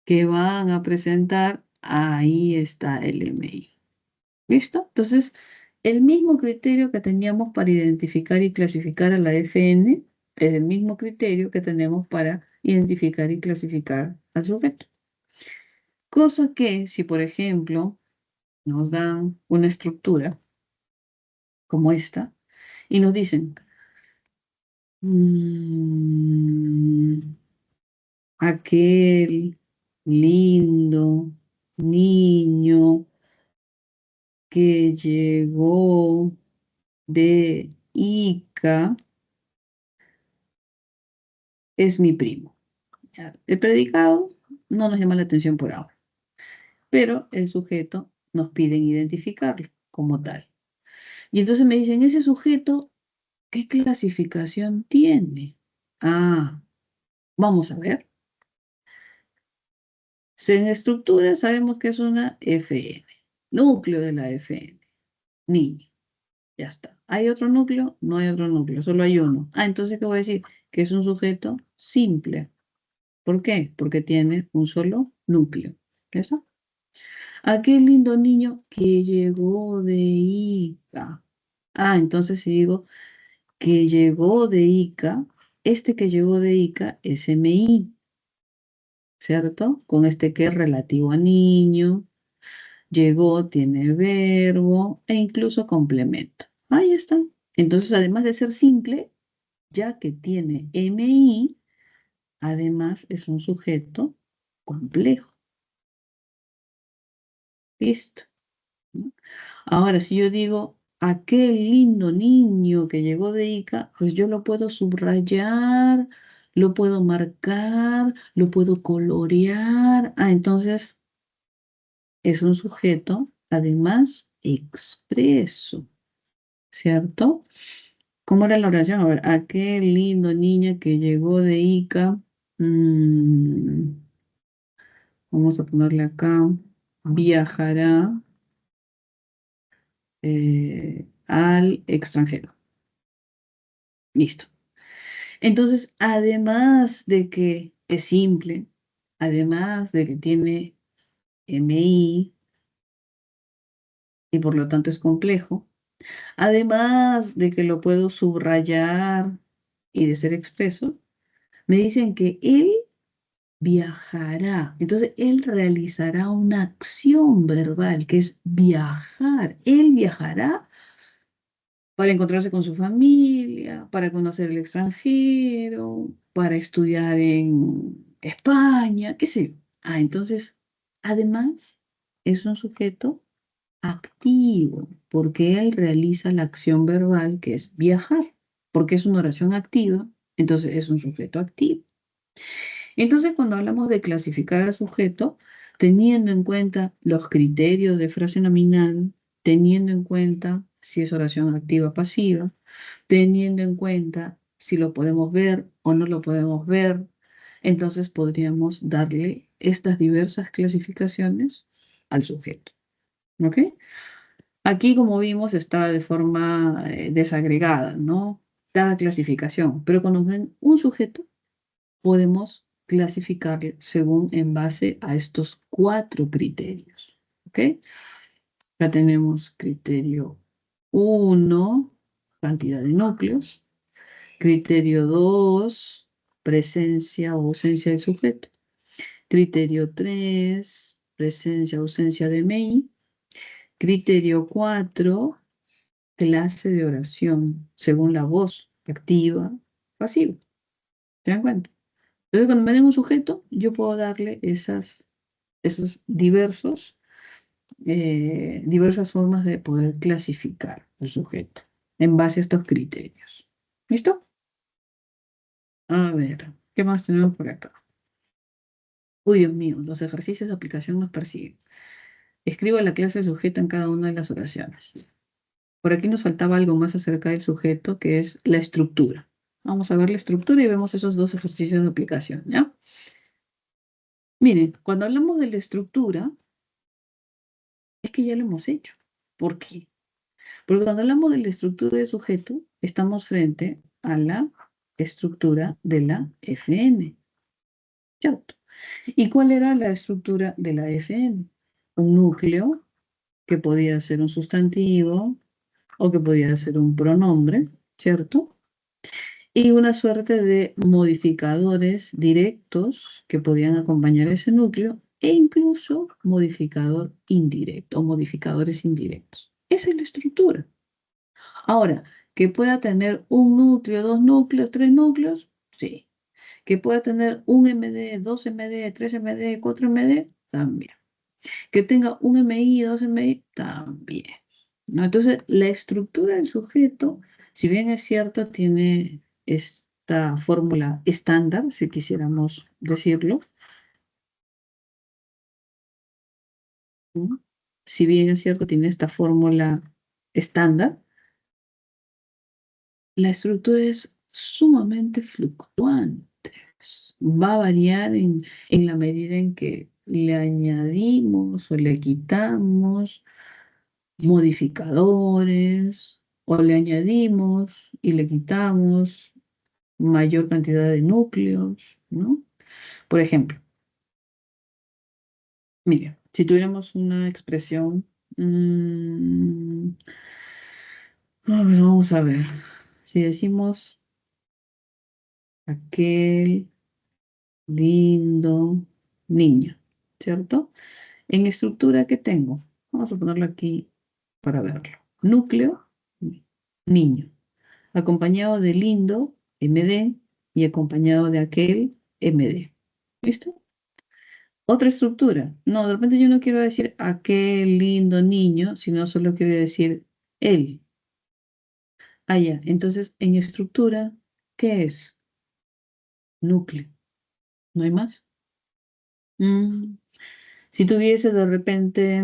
que van a presentar, ahí está el MI. ¿Listo? Entonces, El mismo criterio que teníamos para identificar y clasificar a la FN es el mismo criterio que tenemos para identificar y clasificar al sujeto. Cosa que, si por ejemplo nos dan una estructura como esta y nos dicen, aquel lindo niño que llegó de Ica es mi primo. Ya, el predicado no nos llama la atención por ahora, pero el sujeto nos piden identificarlo como tal. Y entonces me dicen, ese sujeto, ¿qué clasificación tiene? Ah, vamos a ver. En estructura sabemos que es una FN, núcleo de la FN, niño. Ya está. ¿Hay otro núcleo? No hay otro núcleo, solo hay uno. Ah, entonces, ¿qué voy a decir? Que es un sujeto simple. ¿Por qué? Porque tiene un solo núcleo. ¿Ya está? Aquel lindo niño que llegó de Ica. Ah, entonces si digo que llegó de Ica, este que llegó de Ica es MI, ¿cierto? Con este que es relativo a niño, llegó, tiene verbo e incluso complemento. Ahí está. Entonces, además de ser simple, ya que tiene MI, además es un sujeto complejo. Listo. ¿No? Ahora, si yo digo, aquel lindo niño que llegó de Ica, pues yo lo puedo subrayar, lo puedo marcar, lo puedo colorear. Ah, entonces es un sujeto, además, expreso, ¿cierto? ¿Cómo era la oración? A ver, aquel lindo niño que llegó de Ica. mm, Vamos a ponerle acá, viajará al extranjero. Listo. Entonces, además de que es simple, además de que tiene MI y por lo tanto es complejo, además de que lo puedo subrayar y de ser expreso, me dicen que él viajará. Entonces, él realizará una acción verbal que es viajar. Él viajará para encontrarse con su familia, para conocer el extranjero, para estudiar en España, qué sé yo. Ah, entonces, además, es un sujeto activo, porque él realiza la acción verbal que es viajar, porque es una oración activa, entonces es un sujeto activo. Entonces, cuando hablamos de clasificar al sujeto, teniendo en cuenta los criterios de frase nominal, teniendo en cuenta si es oración activa o pasiva, teniendo en cuenta si lo podemos ver o no lo podemos ver, entonces podríamos darle estas diversas clasificaciones al sujeto. ¿Ok? Aquí, como vimos, está de forma desagregada, ¿no? Cada clasificación, pero cuando nos den un sujeto, podemos clasificarlo según en base a estos 4 criterios. ¿Ok? Ya tenemos criterio 1, cantidad de núcleos. Criterio 2, presencia o ausencia del sujeto. Criterio 3, presencia o ausencia de MEI. Criterio 4, clase de oración, según la voz, activa, pasiva. ¿Se dan cuenta? Entonces, cuando me den un sujeto, yo puedo darle esos diversas formas de poder clasificar el sujeto en base a estos criterios. ¿Listo? A ver, ¿qué más tenemos por acá? Uy, Dios mío, los ejercicios de aplicación nos persiguen. Escribo la clase del sujeto en cada una de las oraciones. Por aquí nos faltaba algo más acerca del sujeto, que es la estructura. Vamos a ver la estructura y vemos esos 2 ejercicios de aplicación, ¿ya? Miren, cuando hablamos de la estructura, es que ya lo hemos hecho. ¿Por qué? Porque cuando hablamos de la estructura de sujeto, estamos frente a la estructura de la FN, ¿cierto? ¿Y cuál era la estructura de la FN? Un núcleo que podía ser un sustantivo, o que podía ser un pronombre, ¿cierto? Y una suerte de modificadores directos que podían acompañar ese núcleo e incluso modificador indirecto o modificadores indirectos. Esa es la estructura. Ahora, que pueda tener un núcleo, dos núcleos, tres núcleos, sí. Que pueda tener un MD, dos MD, tres MD, cuatro MD, también. Que tenga un MI, dos MI, también. ¿No? Entonces, la estructura del sujeto, si bien es cierto, tiene esta fórmula estándar, si quisiéramos decirlo, ¿no? Si bien es cierto, tiene esta fórmula estándar, la estructura es sumamente fluctuante. Va a variar en la medida en que le añadimos o le quitamos modificadores o le añadimos y le quitamos mayor cantidad de núcleos, ¿no? Por ejemplo, mire, si tuviéramos una expresión, a ver, vamos a ver, si decimos aquel lindo niño, ¿cierto? En estructura que tengo, vamos a ponerlo aquí para verlo. Núcleo, niño, acompañado de lindo, MD, y acompañado de aquel, MD. ¿Listo? Otra estructura. No, de repente yo no quiero decir aquel lindo niño, sino solo quiero decir él. Ah, ya. Entonces, en estructura, ¿qué es? Núcleo. ¿No hay más? Mm, Si tuviese de repente,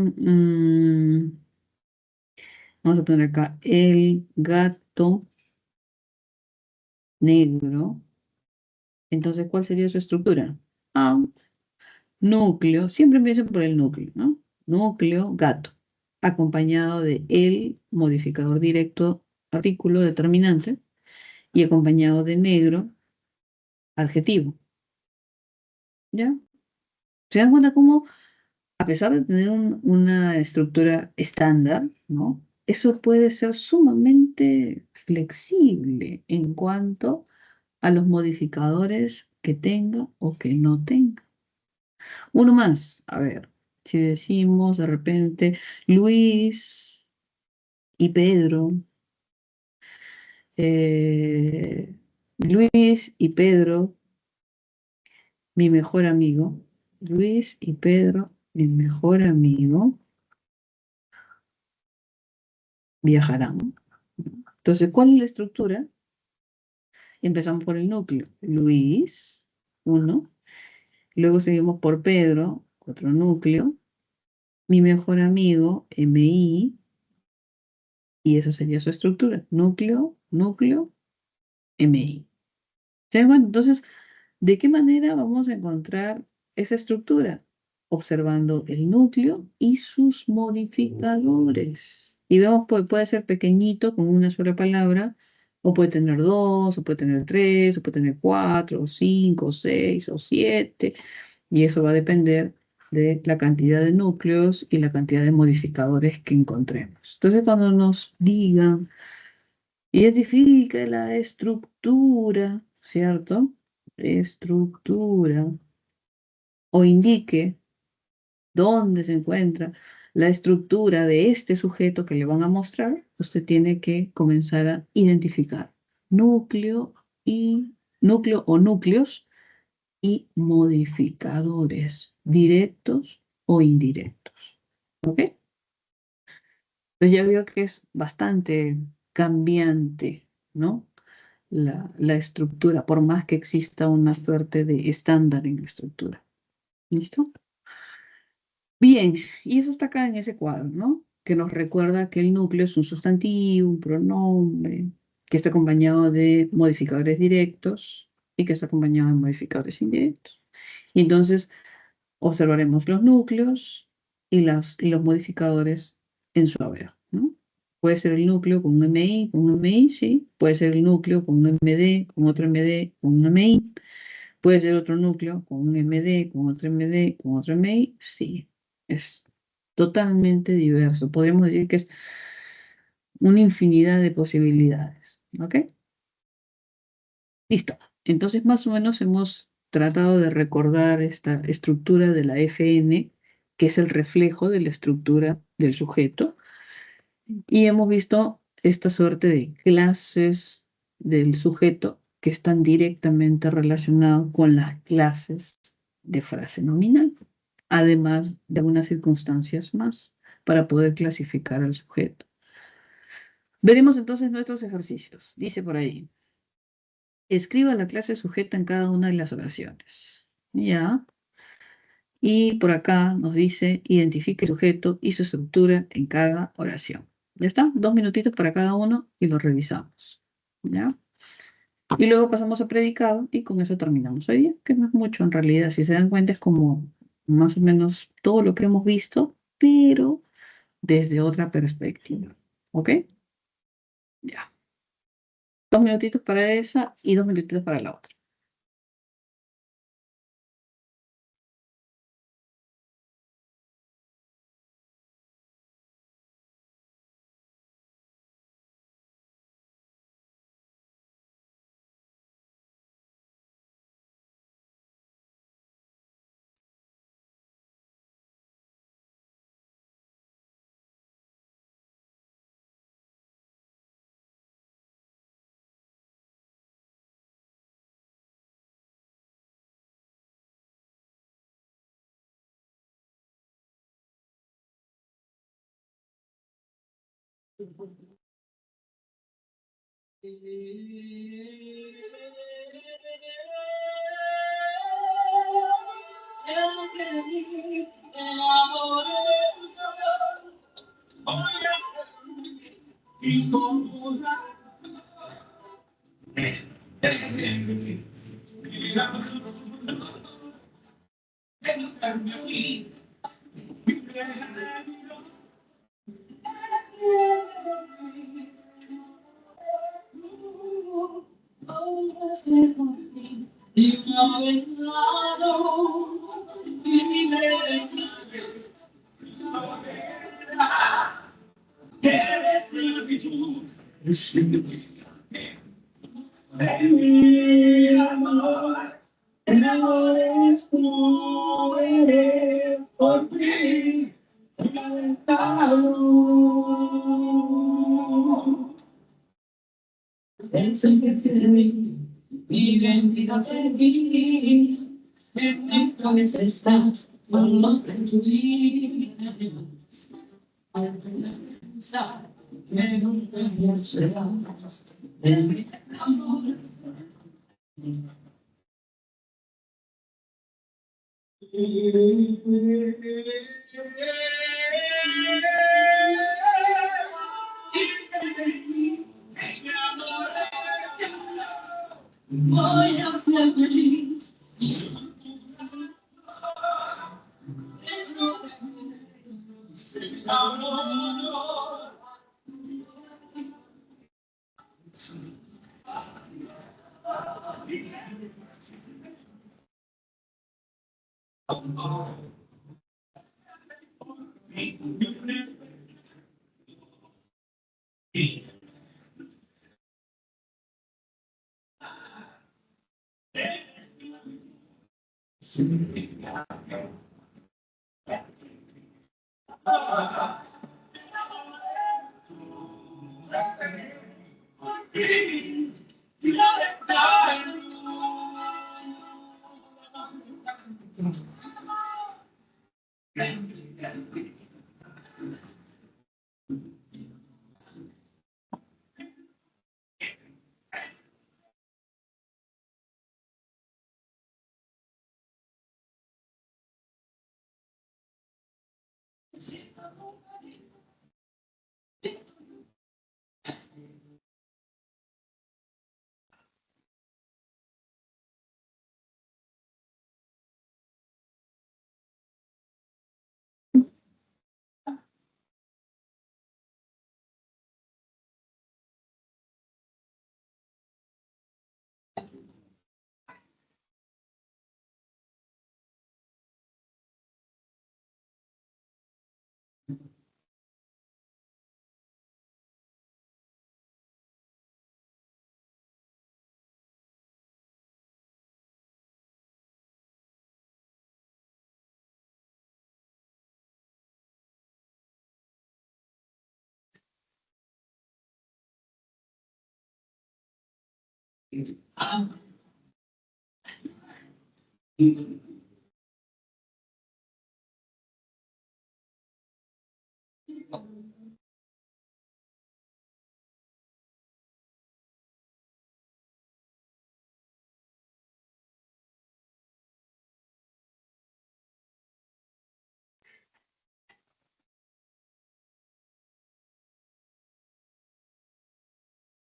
vamos a poner acá, el gato negro, entonces, ¿cuál sería su estructura? Ah, núcleo, siempre empiezan por el núcleo, ¿no? Núcleo, gato, acompañado de el modificador directo, artículo determinante, y acompañado de negro, adjetivo, ¿ya? ¿Se dan cuenta cómo, a pesar de tener una estructura estándar, ¿no? Eso puede ser sumamente flexible en cuanto a los modificadores que tenga o que no tenga. Uno más, a ver, si decimos de repente Luis y Pedro, eh, Luis y Pedro, mi mejor amigo, Luis y Pedro, mi mejor amigo, viajarán. Entonces, ¿cuál es la estructura? Empezamos por el núcleo. Luis, uno. Luego seguimos por Pedro, otro núcleo. Mi mejor amigo, MI, y esa sería su estructura. Núcleo, núcleo, MI. ¿Se dan cuenta? Entonces, ¿de qué manera vamos a encontrar esa estructura? Observando el núcleo y sus modificadores. Y vemos, puede ser pequeñito con una sola palabra, o puede tener dos, o puede tener tres, o puede tener cuatro, o cinco, o seis, o siete, y eso va a depender de la cantidad de núcleos y la cantidad de modificadores que encontremos. Entonces, cuando nos digan, identifica la estructura, ¿cierto? Estructura, o indique dónde se encuentra la estructura de este sujeto que le van a mostrar, usted tiene que comenzar a identificar núcleo y núcleo o núcleos y modificadores directos o indirectos. ¿Ok? Entonces ya veo que es bastante cambiante, ¿no? La estructura, por más que exista una suerte de estándar en la estructura. ¿Listo? Bien, y eso está acá en ese cuadro, ¿no? Que nos recuerda que el núcleo es un sustantivo, un pronombre, que está acompañado de modificadores directos y que está acompañado de modificadores indirectos. Y entonces observaremos los núcleos y los modificadores en su haber, ¿no? Puede ser el núcleo con un MI, con un MI, sí. Puede ser el núcleo con un MD, con otro MD, con un MI. Puede ser otro núcleo con un MD, con otro MD, con otro MI, sí. Es totalmente diverso. Podríamos decir que es una infinidad de posibilidades. ¿Ok? Listo. Entonces, más o menos hemos tratado de recordar esta estructura de la FN, que es el reflejo de la estructura del sujeto, y hemos visto esta suerte de clases del sujeto que están directamente relacionados con las clases de frase nominal, además de algunas circunstancias más para poder clasificar al sujeto. Veremos entonces nuestros ejercicios. Dice por ahí. Escriba la clase sujeta en cada una de las oraciones. Ya. Y por acá nos dice, identifique el sujeto y su estructura en cada oración. ¿Ya está? 2 minutitos para cada uno y lo revisamos. ¿Ya? Y luego pasamos a predicado y con eso terminamos hoy día, que no es mucho en realidad. Si se dan cuenta es como más o menos todo lo que hemos visto, pero desde otra perspectiva. ¿Ok? Ya. 2 minutitos para esa y 2 minutitos para la otra.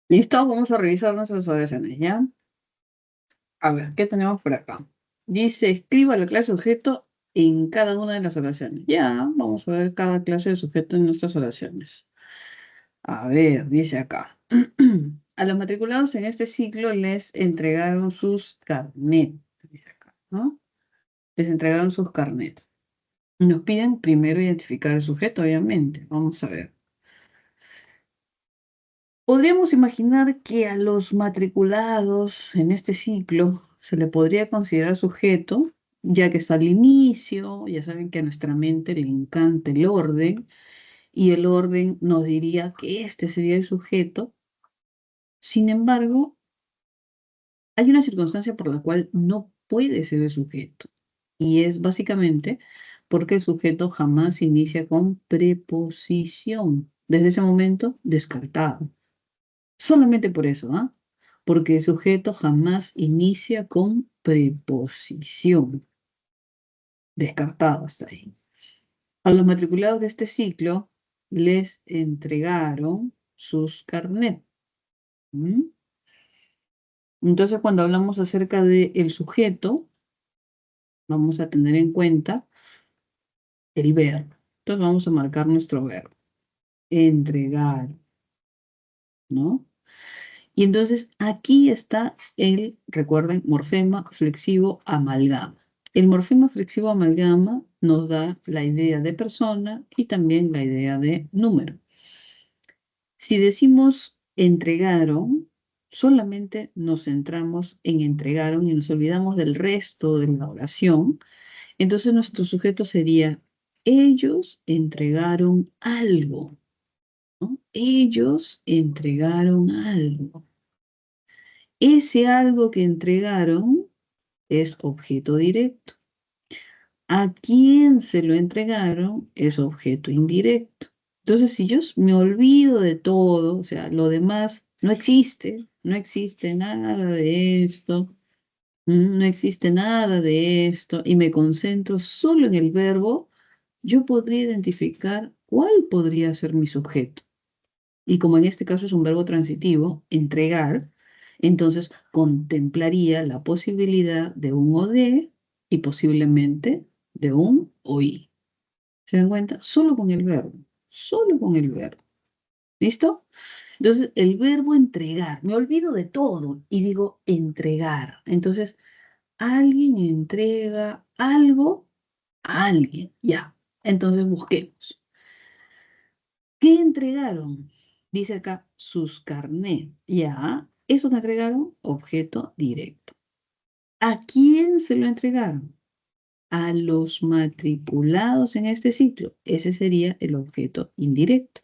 ¿Listo? Vamos a revisar nuestras oraciones, ¿ya? A ver, ¿qué tenemos por acá? Dice, escriba la clase objeto en cada una de las oraciones. Ya, vamos a ver cada clase de sujeto en nuestras oraciones. A ver, dice acá. A los matriculados en este ciclo les entregaron sus carnets. Dice acá, ¿no? Les entregaron sus carnets. Nos piden primero identificar el sujeto, obviamente. Vamos a ver. Podríamos imaginar que a los matriculados en este ciclo se le podría considerar sujeto, ya que está al inicio, ya saben que a nuestra mente le encanta el orden, y el orden nos diría que este sería el sujeto. Sin embargo, hay una circunstancia por la cual no puede ser el sujeto, y es básicamente porque el sujeto jamás inicia con preposición. Desde ese momento, descartado. Solamente por eso, ¿ah? Porque el sujeto jamás inicia con preposición. Descartado hasta ahí. A los matriculados de este ciclo les entregaron sus carnets. ¿Mm? Entonces, cuando hablamos acerca del sujeto, vamos a tener en cuenta el verbo. Entonces, vamos a marcar nuestro verbo. Entregar, ¿no? Y entonces aquí está el, recuerden, morfema flexivo amalgama. El morfema flexivo amalgama nos da la idea de persona y también la idea de número. Si decimos entregaron, solamente nos centramos en entregaron y nos olvidamos del resto de la oración. Entonces nuestro sujeto sería ellos entregaron algo, ¿no? Ellos entregaron algo. Ese algo que entregaron es objeto directo. ¿A quién se lo entregaron? Es objeto indirecto. Entonces, si yo me olvido de todo, o sea, lo demás no existe, no existe nada de esto, no existe nada de esto, y me concentro solo en el verbo, yo podría identificar cuál podría ser mi sujeto. Y como en este caso es un verbo transitivo, entregar, entonces contemplaría la posibilidad de un o de y posiblemente de un oí. ¿Se dan cuenta? Solo con el verbo, solo con el verbo. ¿Listo? Entonces, el verbo entregar, me olvido de todo y digo entregar. Entonces, alguien entrega algo a alguien, ya. Entonces, busquemos. ¿Qué entregaron? Dice acá sus carnet. Ya, eso que entregaron, objeto directo. ¿A quién se lo entregaron? A los matriculados en este ciclo. Ese sería el objeto indirecto,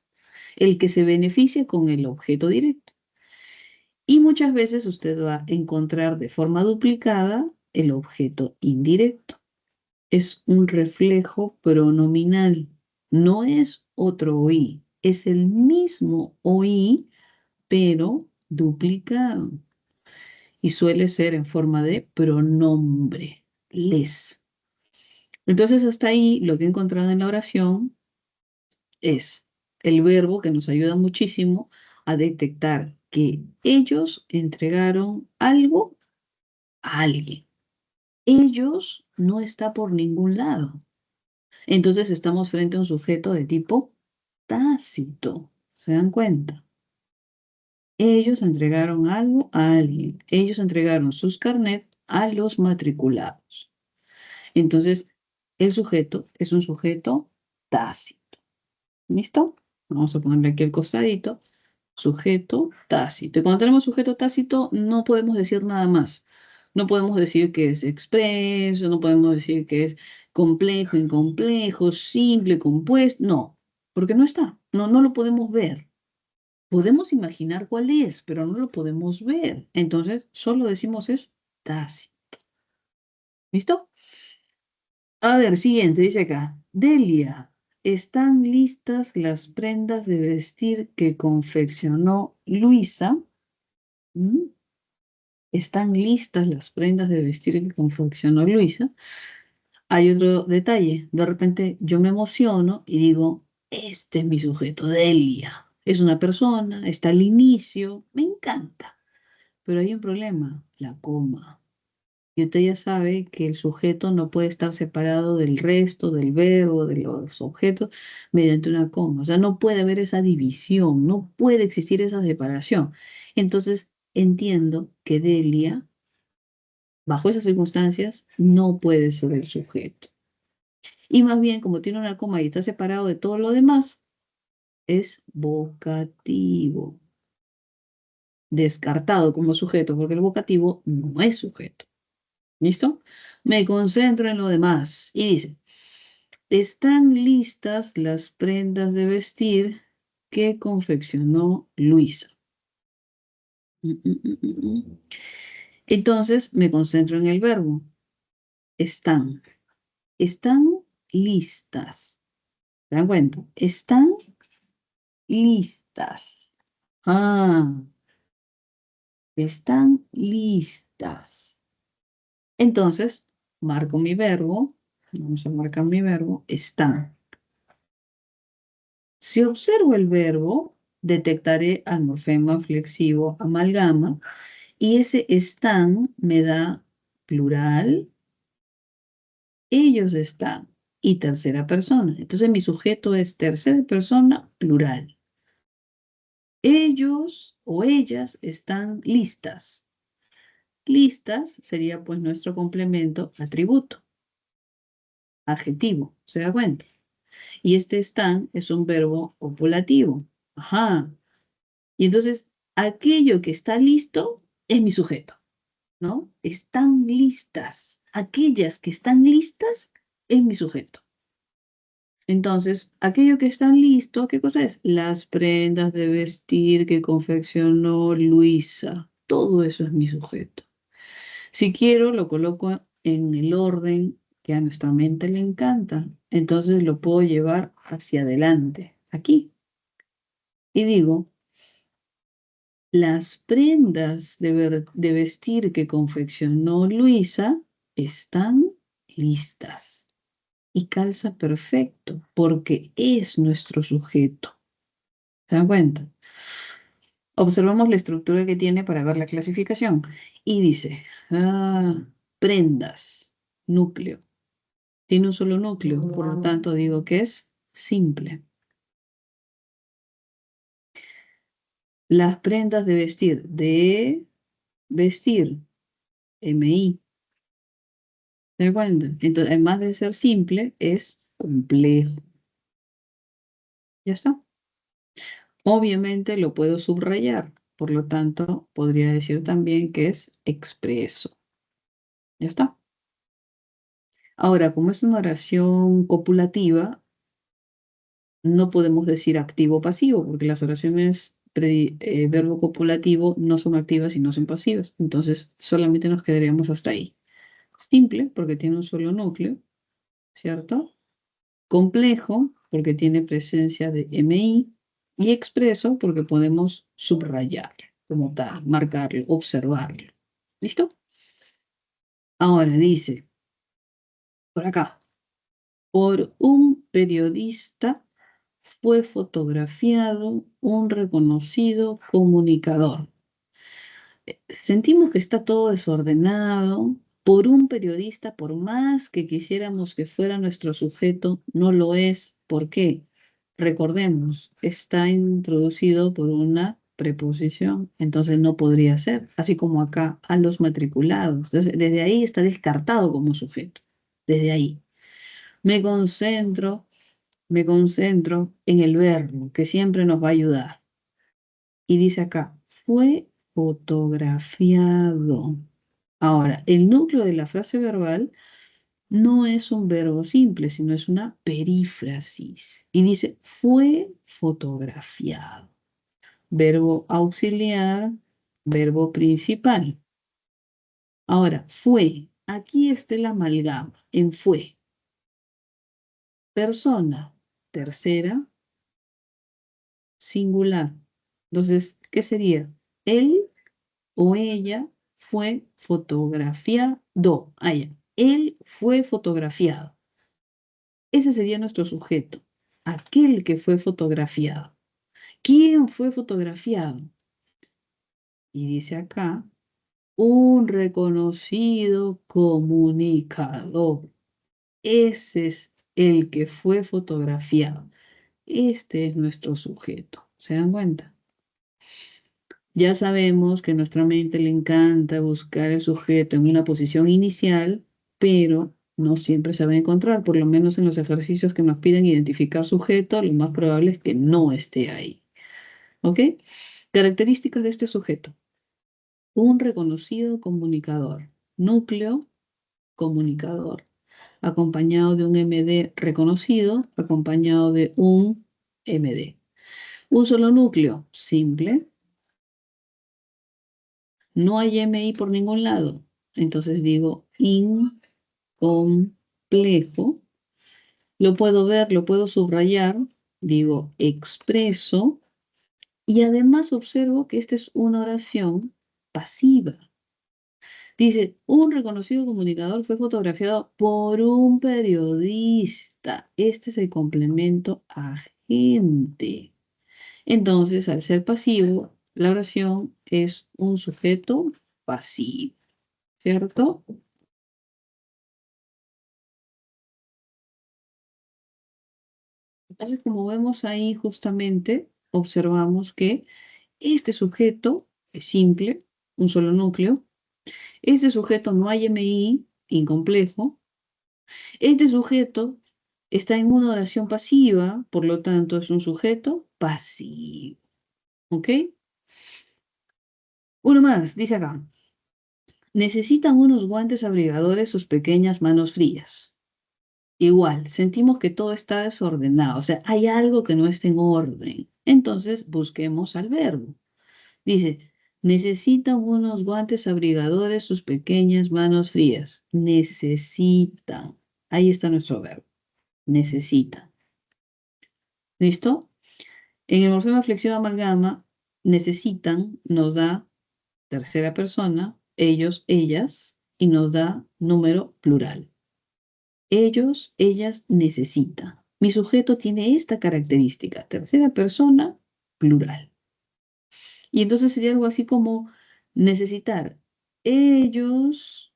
el que se beneficia con el objeto directo. Y muchas veces usted va a encontrar de forma duplicada el objeto indirecto. Es un reflejo pronominal, no es otro oí, es el mismo oí, pero duplicado. Y suele ser en forma de pronombre, les. Entonces, hasta ahí lo que he encontrado en la oración es el verbo que nos ayuda muchísimo a detectar que ellos entregaron algo a alguien. Ellos no está por ningún lado. Entonces estamos frente a un sujeto de tipo tácito. ¿Se dan cuenta? Ellos entregaron algo a alguien. Ellos entregaron sus carnets a los matriculados. Entonces, el sujeto es un sujeto tácito. ¿Listo? Vamos a ponerle aquí al costadito. Sujeto tácito. Y cuando tenemos sujeto tácito, no podemos decir nada más. No podemos decir que es expreso, no podemos decir que es complejo, incomplejo, simple, compuesto. No, porque no está. No, no lo podemos ver. Podemos imaginar cuál es, pero no lo podemos ver. Entonces, solo decimos es tácito. ¿Listo? A ver, siguiente, dice acá. Delia, ¿están listas las prendas de vestir que confeccionó Luisa? ¿Mm? ¿Están listas las prendas de vestir que confeccionó Luisa? Hay otro detalle. De repente yo me emociono y digo, este es mi sujeto, Delia. Es una persona, está al inicio, me encanta. Pero hay un problema, la coma. Y usted ya sabe que el sujeto no puede estar separado del resto, del verbo, de los objetos, mediante una coma. O sea, no puede haber esa división, no puede existir esa separación. Entonces, entiendo que Delia, bajo esas circunstancias, no puede ser el sujeto. Y más bien, como tiene una coma y está separado de todo lo demás, es vocativo. Descartado como sujeto, porque el vocativo no es sujeto. ¿Listo? Me concentro en lo demás. Y dice, ¿están listas las prendas de vestir que confeccionó Luisa? Mm, mm, mm, mm, mm. Entonces me concentro en el verbo. Están. Están listas. ¿Se dan cuenta? Están listas. Ah, están listas. Entonces, marco mi verbo. Vamos a marcar mi verbo. Están. Si observo el verbo, detectaré al morfema flexivo amalgama y ese están me da plural, ellos están y tercera persona. Entonces mi sujeto es tercera persona plural. Ellos o ellas están listas. Listas sería pues nuestro complemento atributo, adjetivo, ¿se da cuenta? Y este están es un verbo copulativo. Ajá. Y entonces, aquello que está listo es mi sujeto, ¿no? Están listas. Aquellas que están listas es mi sujeto. Entonces, aquello que está listo, ¿qué cosa es? Las prendas de vestir que confeccionó Luisa. Todo eso es mi sujeto. Si quiero, lo coloco en el orden que a nuestra mente le encanta. Entonces lo puedo llevar hacia adelante, aquí. Y digo, las prendas de vestir que confeccionó Luisa están listas y calza perfecto porque es nuestro sujeto. ¿Se dan cuenta? Observamos la estructura que tiene para ver la clasificación y dice, prendas, núcleo. Tiene un solo núcleo, por lo tanto digo que es simple. Las prendas de vestir, MI. ¿Se dan cuenta? Entonces, además de ser simple, es complejo. Ya está. Obviamente lo puedo subrayar, por lo tanto, podría decir también que es expreso. Ya está. Ahora, como es una oración copulativa, no podemos decir activo-pasivo, porque las oraciones verbo copulativo no son activas y no son pasivas. Entonces, solamente nos quedaríamos hasta ahí. Simple, porque tiene un solo núcleo, ¿cierto? Complejo, porque tiene presencia de MI, y expreso, porque podemos subrayarlo como tal, marcarlo, observarlo. ¿Listo? Ahora dice, por acá, por un periodista fue fotografiado un reconocido comunicador. Sentimos que está todo desordenado. Por un periodista, por más que quisiéramos que fuera nuestro sujeto, no lo es. ¿Por qué? Recordemos, está introducido por una preposición, entonces no podría ser, así como acá a los matriculados. Entonces, desde ahí está descartado como sujeto, desde ahí. Me concentro, me concentro en el verbo que siempre nos va a ayudar. Y dice acá, fue fotografiado. Ahora, el núcleo de la frase verbal no es un verbo simple, sino es una perífrasis. Y dice, fue fotografiado. verbo auxiliar, verbo principal. Ahora, fue. Aquí está la amalgama en fue. Persona, tercera, singular. Entonces, ¿qué sería? Él o ella fue fotografiado. Él fue fotografiado. Ese sería nuestro sujeto. Aquel que fue fotografiado. ¿Quién fue fotografiado? Y dice acá, un reconocido comunicador. Ese es el que fue fotografiado. Este es nuestro sujeto. ¿Se dan cuenta? Ya sabemos que a nuestra mente le encanta buscar el sujeto en una posición inicial, pero no siempre se va a encontrar, por lo menos en los ejercicios que nos piden identificar sujeto, lo más probable es que no esté ahí. ¿Ok? Características de este sujeto. Un reconocido comunicador. Núcleo, comunicador. Acompañado de un MD reconocido, acompañado de un MD. Un solo núcleo, simple. No hay MI por ningún lado. Entonces digo incomplejo. Lo puedo ver, lo puedo subrayar. Digo expreso. Y además observo que esta es una oración pasiva. Dice, un reconocido comunicador fue fotografiado por un periodista. Este es el complemento agente. Entonces, al ser pasivo, la oración es un sujeto pasivo, ¿cierto? Entonces, como vemos ahí justamente, observamos que este sujeto es simple, un solo núcleo. Este sujeto no hay MI, incomplejo. Este sujeto está en una oración pasiva, por lo tanto es un sujeto pasivo. ¿Ok? Uno más, dice acá. Necesitan unos guantes abrigadores sus pequeñas manos frías. Igual, sentimos que todo está desordenado, o sea, hay algo que no está en orden. Entonces, busquemos al verbo. Dice, necesitan unos guantes abrigadores sus pequeñas manos frías. Necesitan. Ahí está nuestro verbo. Necesitan. ¿Listo? En el morfema flexión amalgama, necesitan nos da tercera persona, ellos, ellas, y nos da número plural. Ellos, ellas necesitan. Mi sujeto tiene esta característica, tercera persona, plural. Y entonces sería algo así como necesitar. Ellos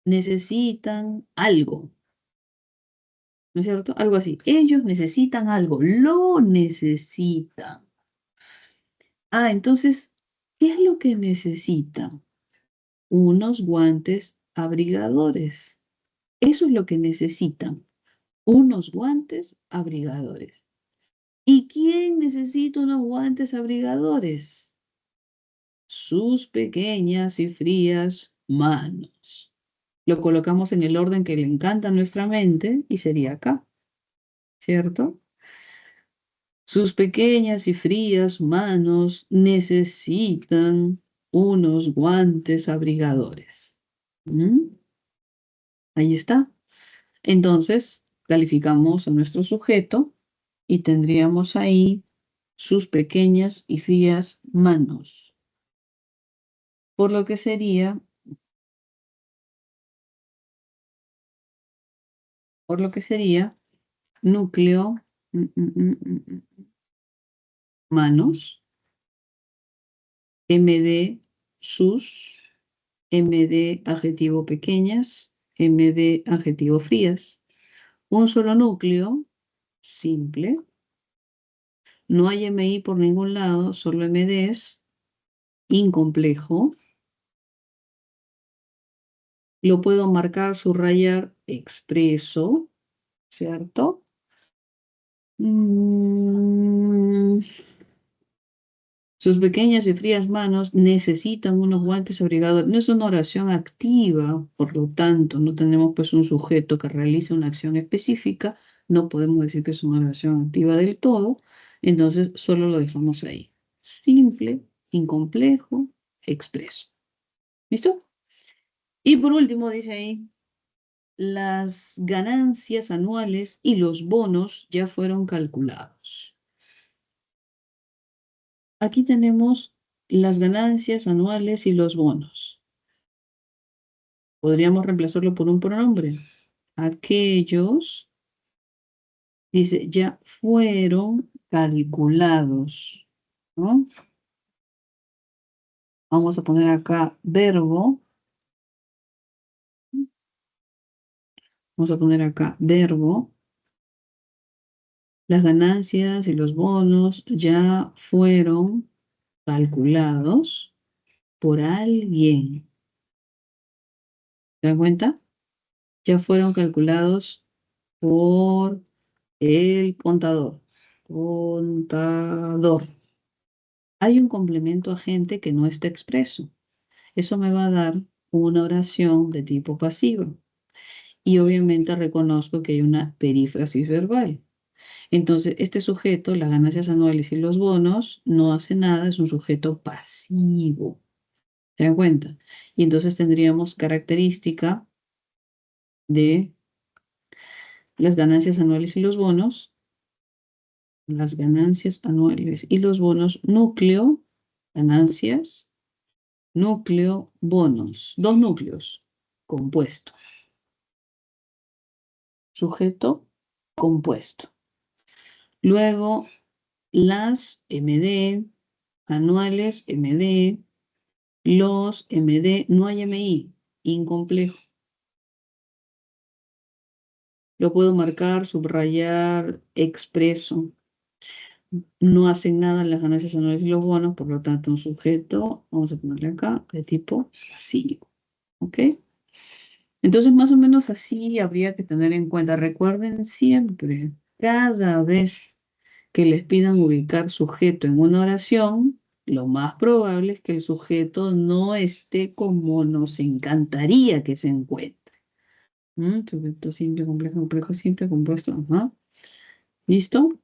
necesitan algo, ¿no es cierto? Algo así. Ellos necesitan algo, lo necesitan. Entonces, ¿qué es lo que necesitan? Unos guantes abrigadores. Eso es lo que necesitan. Unos guantes abrigadores. ¿Y quién necesita unos guantes abrigadores? Sus pequeñas y frías manos. Lo colocamos en el orden que le encanta a nuestra mente y sería acá, ¿cierto? Sus pequeñas y frías manos necesitan unos guantes abrigadores. ¿Mm? Ahí está. Entonces, calificamos a nuestro sujeto y tendríamos ahí sus pequeñas y frías manos. Por lo que sería, núcleo, manos, MD, sus, MD, adjetivo pequeñas, MD, adjetivo frías. Un solo núcleo, simple. No hay MI por ningún lado, solo MDs, incomplejo. Lo puedo marcar, subrayar, expreso, ¿cierto? Sus pequeñas y frías manos necesitan unos guantes abrigadores. No es una oración activa, por lo tanto, no tenemos pues un sujeto que realice una acción específica. No podemos decir que es una oración activa del todo. Entonces, solo lo dejamos ahí. simple, incomplejo, expreso. ¿Listo? Y por último dice ahí, las ganancias anuales y los bonos ya fueron calculados. Aquí tenemos las ganancias anuales y los bonos. Podríamos reemplazarlo por un pronombre. Aquellos, dice, ya fueron calculados, ¿no? Vamos a poner acá verbo. Vamos a poner acá verbo. Las ganancias y los bonos ya fueron calculados por alguien. ¿Se dan cuenta? Ya fueron calculados por el contador. Contador. Hay un complemento agente que no está expreso. Eso me va a dar una oración de tipo pasivo. Y obviamente reconozco que hay una perífrasis verbal. Entonces, este sujeto, las ganancias anuales y los bonos, no hace nada, es un sujeto pasivo. ¿Se dan cuenta? Y entonces tendríamos característica de las ganancias anuales y los bonos, las ganancias anuales y los bonos, núcleo, ganancias, núcleo, bonos, dos núcleos, compuesto, sujeto, compuesto. Luego, las MD, anuales, MD, los MD, no hay MI, incomplejo. Lo puedo marcar, subrayar, expreso. No hacen nada las ganancias anuales y los bonos, por lo tanto, un sujeto, vamos a ponerle acá, de tipo pasivo. ¿Ok? Entonces, más o menos así habría que tener en cuenta. Recuerden siempre, cada vez que les pidan ubicar sujeto en una oración, lo más probable es que el sujeto no esté como nos encantaría que se encuentre. Sujeto simple, complejo, simple, compuesto. Ajá. ¿Listo?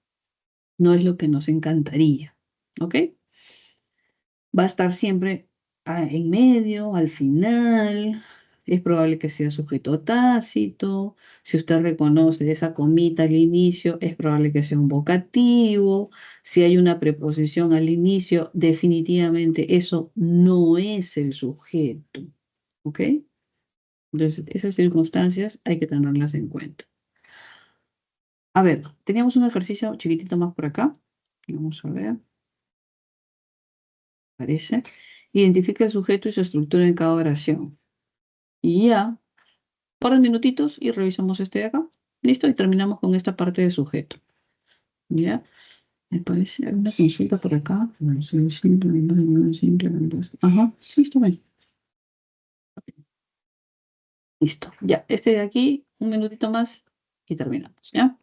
No es lo que nos encantaría. ¿Ok? Va a estar siempre en medio, al final. Es probable que sea sujeto tácito. Si usted reconoce esa comita al inicio, es probable que sea un vocativo. Si hay una preposición al inicio, definitivamente eso no es el sujeto. ¿Ok? Entonces, esas circunstancias hay que tenerlas en cuenta. A ver, teníamos un ejercicio chiquitito más por acá. Vamos a ver. Parece. Identifica el sujeto y su estructura en cada oración. Y ya, por minutitos y revisamos este de acá. Listo, y terminamos con esta parte de sujeto. ¿Ya? Me parece, hay una consulta por acá. Simple, simple. Ajá, sí, está bien. Listo, ya, este de aquí, un minutito más y terminamos, ¿ya?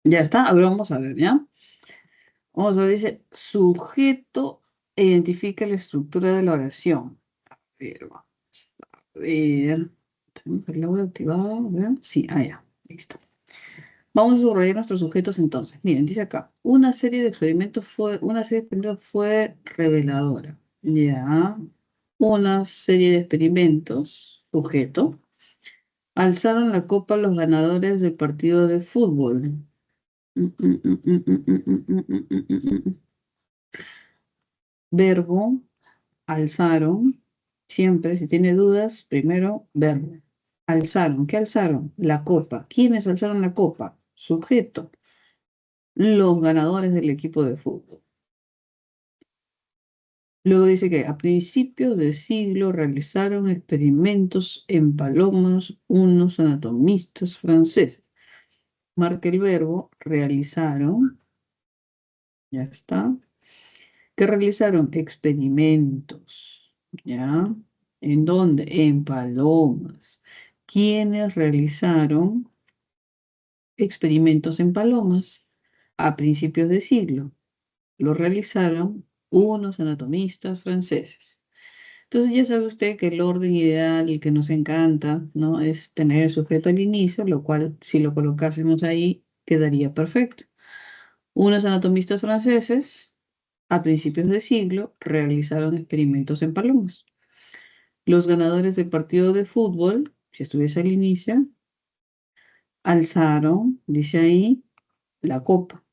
Ya está, a ver, vamos a ver, ¿ya? Vamos a ver, dice, sujeto identifica la estructura de la oración. A ver, vamos a ver. Tenemos el audio activado, a ver. Sí, ya, listo. Vamos a subrayar nuestros sujetos entonces. Miren, dice acá, una serie de experimentos fue reveladora. Ya. Una serie de experimentos, sujeto, alzaron la copa a los ganadores del partido de fútbol. Verbo, alzaron. Siempre, si tiene dudas, primero verbo. Alzaron. ¿Qué alzaron? La copa. ¿Quiénes alzaron la copa? Sujeto. Los ganadores del equipo de fútbol. Luego dice que a principios del siglo realizaron experimentos en palomas unos anatomistas franceses. Marca el verbo, realizaron. Ya está. ¿Qué realizaron? Experimentos. ¿Ya? ¿En dónde? En palomas. ¿Quiénes realizaron experimentos en palomas? A principios de siglo. Lo realizaron unos anatomistas franceses. Entonces ya sabe usted que el orden ideal, el que nos encanta, ¿no? Es tener el sujeto al inicio, lo cual si lo colocásemos ahí quedaría perfecto. Unos anatomistas franceses a principios de siglo realizaron experimentos en palomas. Los ganadores del partido de fútbol, si estuviese al inicio, alzaron, dice ahí, la copa.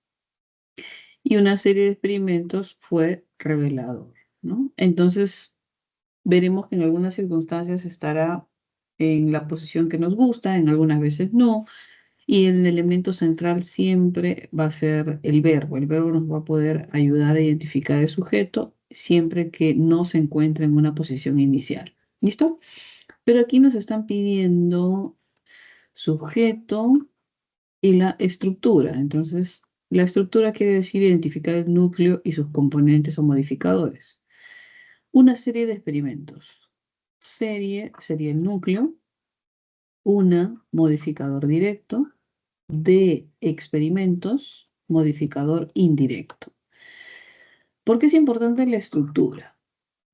Y una serie de experimentos fue revelador, ¿no? Entonces, veremos que en algunas circunstancias estará en la posición que nos gusta, en algunas veces no, y el elemento central siempre va a ser el verbo. El verbo nos va a poder ayudar a identificar el sujeto siempre que no se encuentre en una posición inicial. ¿Listo? Pero aquí nos están pidiendo sujeto y la estructura. Entonces, la estructura quiere decir identificar el núcleo y sus componentes o modificadores. Una serie de experimentos. Serie sería el núcleo, una modificador directo, de experimentos, modificador indirecto. ¿Por qué es importante la estructura?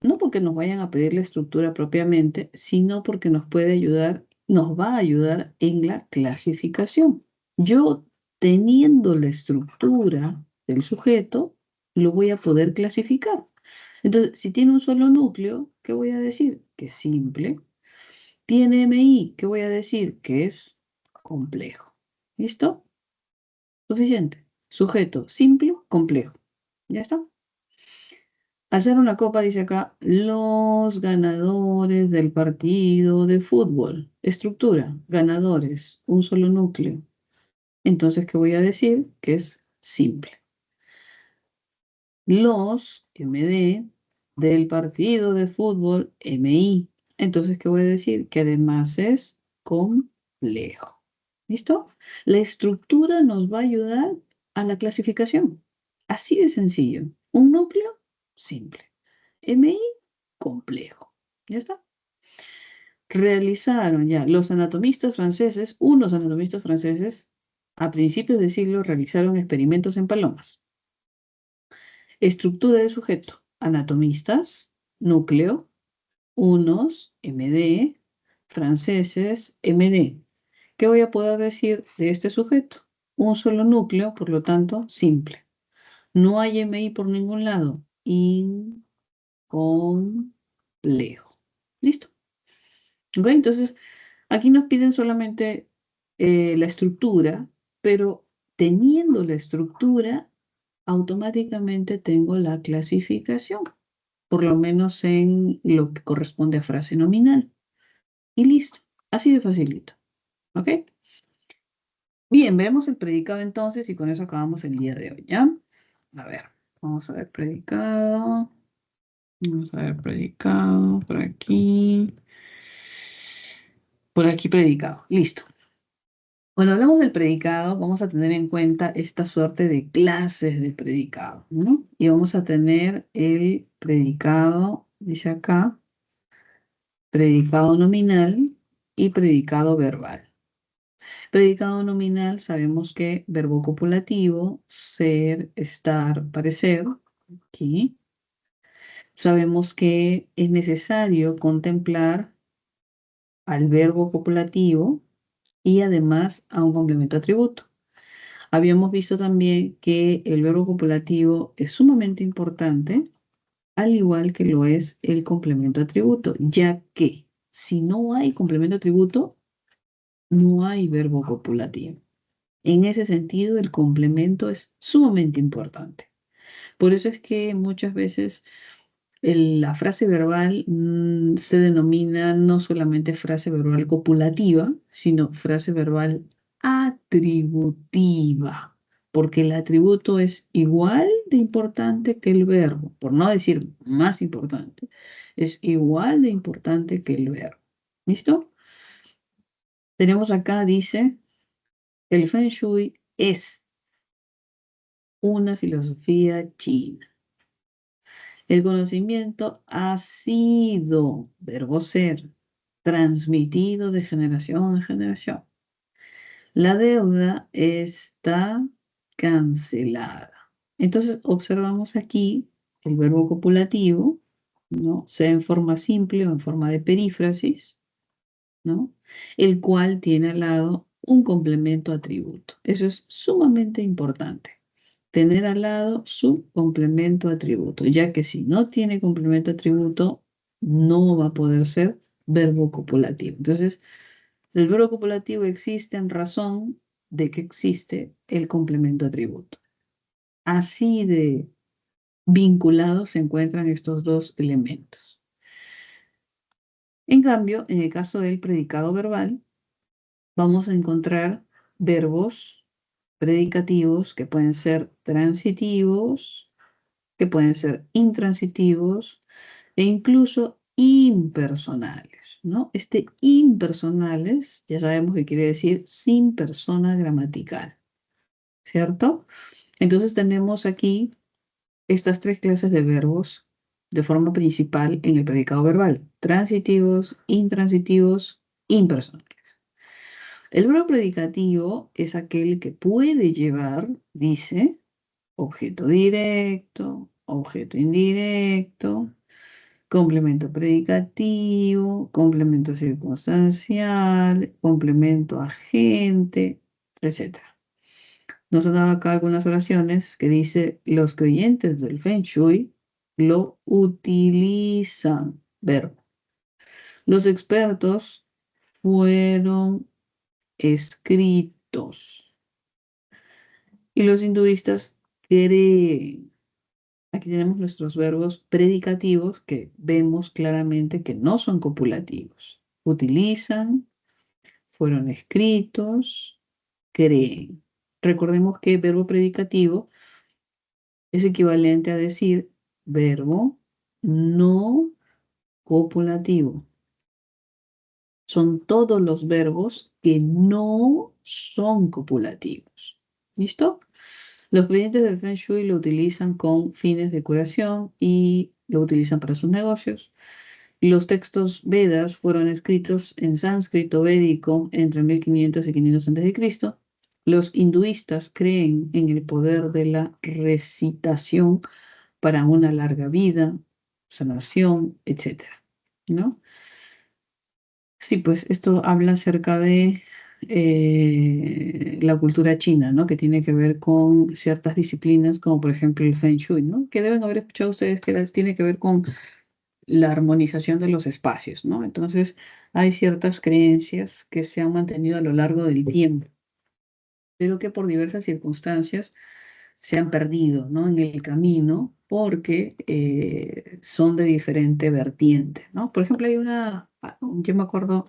No porque nos vayan a pedir la estructura propiamente, sino porque nos puede ayudar, nos va a ayudar en la clasificación. Yo, teniendo la estructura del sujeto, lo voy a poder clasificar. Entonces, si tiene un solo núcleo, ¿qué voy a decir? Que es simple. Tiene MI, ¿qué voy a decir? Que es complejo. ¿Listo? Suficiente. Sujeto, simple, complejo. ¿Ya está? Hacer una copa, dice acá, los ganadores del partido de fútbol. Estructura, ganadores, un solo núcleo. Entonces, ¿qué voy a decir? Que es simple. Los MD del partido de fútbol MI. Entonces, ¿qué voy a decir? Que además es complejo. ¿Listo? La estructura nos va a ayudar a la clasificación. Así de sencillo. Un núcleo simple. MI complejo. ¿Ya está? Realizaron ya los anatomistas franceses, unos anatomistas franceses, a principios del siglo realizaron experimentos en palomas. Estructura de sujeto, anatomistas, núcleo, unos, MD, franceses, MD. ¿Qué voy a poder decir de este sujeto? Un solo núcleo, por lo tanto, simple. No hay MI por ningún lado. Incomplejo. ¿Listo? ¿Ok? Entonces, aquí nos piden solamente la estructura, pero teniendo la estructura, automáticamente tengo la clasificación, por lo menos en lo que corresponde a frase nominal. Y listo, así de facilito. ¿Ok? Bien, veremos el predicado entonces y con eso acabamos el día de hoy, ¿ya? A ver, vamos a ver predicado. Vamos a ver predicado por aquí. Por aquí predicado. Listo. Cuando hablamos del predicado, vamos a tener en cuenta esta suerte de clases de predicado, ¿no? Y vamos a tener el predicado, dice acá, predicado nominal y predicado verbal. Predicado nominal, sabemos que verbo copulativo, ser, estar, parecer, aquí. Sabemos que es necesario contemplar al verbo copulativo y además a un complemento atributo. Habíamos visto también que el verbo copulativo es sumamente importante, al igual que lo es el complemento atributo, ya que si no hay complemento atributo, no hay verbo copulativo. En ese sentido, el complemento es sumamente importante. Por eso es que muchas veces la frase verbal se denomina no solamente frase verbal copulativa, sino frase verbal atributiva, porque el atributo es igual de importante que el verbo, por no decir más importante, es igual de importante que el verbo. ¿Listo? Tenemos acá, dice, el Feng Shui es una filosofía china. El conocimiento ha sido, verbo ser, transmitido de generación en generación. La deuda está cancelada. Entonces, observamos aquí el verbo copulativo, ¿no? Sea en forma simple o en forma de perífrasis, ¿no? El cual tiene al lado un complemento atributo. Eso es sumamente importante. Tener al lado su complemento atributo, ya que si no tiene complemento atributo, no va a poder ser verbo copulativo. Entonces, el verbo copulativo existe en razón de que existe el complemento atributo. Así de vinculados se encuentran estos dos elementos. En cambio, en el caso del predicado verbal, vamos a encontrar verbos predicativos que pueden ser transitivos, que pueden ser intransitivos e incluso impersonales, ¿no? Este impersonales, ya sabemos que quiere decir sin persona gramatical, ¿cierto? Entonces tenemos aquí estas tres clases de verbos de forma principal en el predicado verbal: transitivos, intransitivos, impersonales. El verbo predicativo es aquel que puede llevar, dice, objeto directo, objeto indirecto, complemento predicativo, complemento circunstancial, complemento agente, etc. Nos han dado acá algunas oraciones que dice: los creyentes del Feng Shui lo utilizan, verbo. Los expertos fueron escritos. Y los hinduistas creen. Aquí tenemos nuestros verbos predicativos que vemos claramente que no son copulativos. Utilizan, fueron escritos, creen. Recordemos que verbo predicativo es equivalente a decir verbo no copulativo. Son todos los verbos que no son copulativos. ¿Listo? Los creyentes del Feng Shui lo utilizan con fines de curación y lo utilizan para sus negocios. Los textos Vedas fueron escritos en sánscrito védico entre 1500 y 500 a.C. Los hinduistas creen en el poder de la recitación para una larga vida, sanación, etcétera, ¿no? Sí, pues esto habla acerca de la cultura china, ¿no? Que tiene que ver con ciertas disciplinas, como por ejemplo el Feng Shui, ¿no? Que deben haber escuchado ustedes que tiene que ver con la armonización de los espacios, ¿no? Entonces, hay ciertas creencias que se han mantenido a lo largo del tiempo, pero que por diversas circunstancias se han perdido, ¿no? En el camino porque son de diferente vertiente, ¿no? Por ejemplo, yo me acuerdo,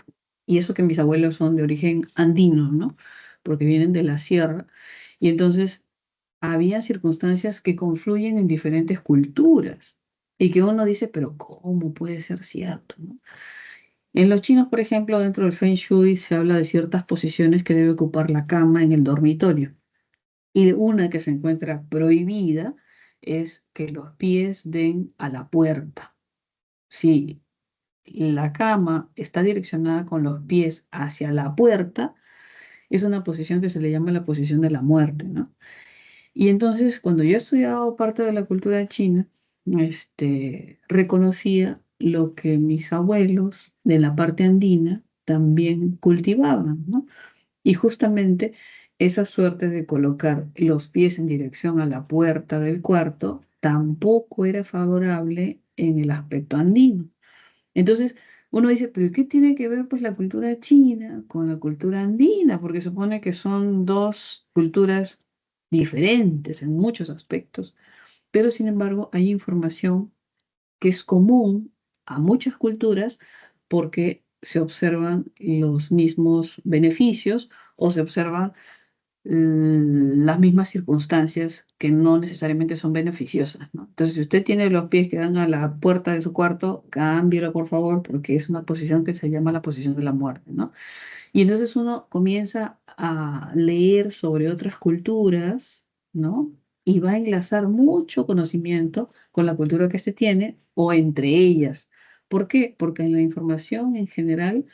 y eso que mis abuelos son de origen andino, ¿no? Porque vienen de la sierra, y entonces había circunstancias que confluyen en diferentes culturas y que uno dice, pero ¿cómo puede ser cierto, no? En los chinos, por ejemplo, dentro del Feng Shui se habla de ciertas posiciones que debe ocupar la cama en el dormitorio. Y una que se encuentra prohibida es que los pies den a la puerta. Si la cama está direccionada con los pies hacia la puerta, es una posición que se le llama la posición de la muerte, ¿no? Y entonces, cuando yo he estudiado parte de la cultura china, reconocía lo que mis abuelos de la parte andina también cultivaban, ¿no? Y justamente esa suerte de colocar los pies en dirección a la puerta del cuarto tampoco era favorable en el aspecto andino. Entonces, uno dice, pero ¿qué tiene que ver pues la cultura china con la cultura andina? Porque supone que son dos culturas diferentes en muchos aspectos, pero sin embargo hay información que es común a muchas culturas porque se observan los mismos beneficios o se observan las mismas circunstancias que no necesariamente son beneficiosas, ¿no? Entonces, si usted tiene los pies que dan a la puerta de su cuarto, cámbielo, por favor, porque es una posición que se llama la posición de la muerte, ¿no? Y entonces uno comienza a leer sobre otras culturas, ¿no? Y va a enlazar mucho conocimiento con la cultura que se tiene o entre ellas. ¿Por qué? Porque en la información en general,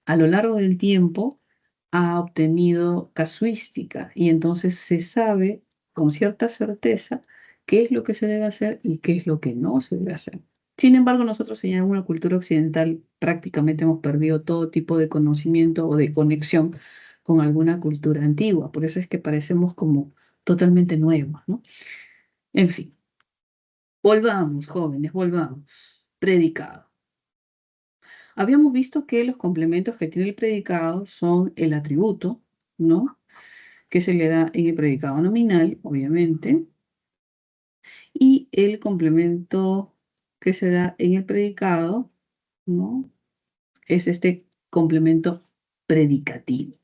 a lo largo del tiempo, ha obtenido casuística y entonces se sabe con cierta certeza qué es lo que se debe hacer y qué es lo que no se debe hacer. Sin embargo, nosotros en una cultura occidental prácticamente hemos perdido todo tipo de conocimiento o de conexión con alguna cultura antigua. Por eso es que parecemos como totalmente nuevos, ¿no? En fin, volvamos, jóvenes, volvamos. Predicado. Habíamos visto que los complementos que tiene el predicado son el atributo, ¿no? Que se le da en el predicado nominal, obviamente, y el complemento que se da en el predicado, ¿no? Es este complemento predicativo.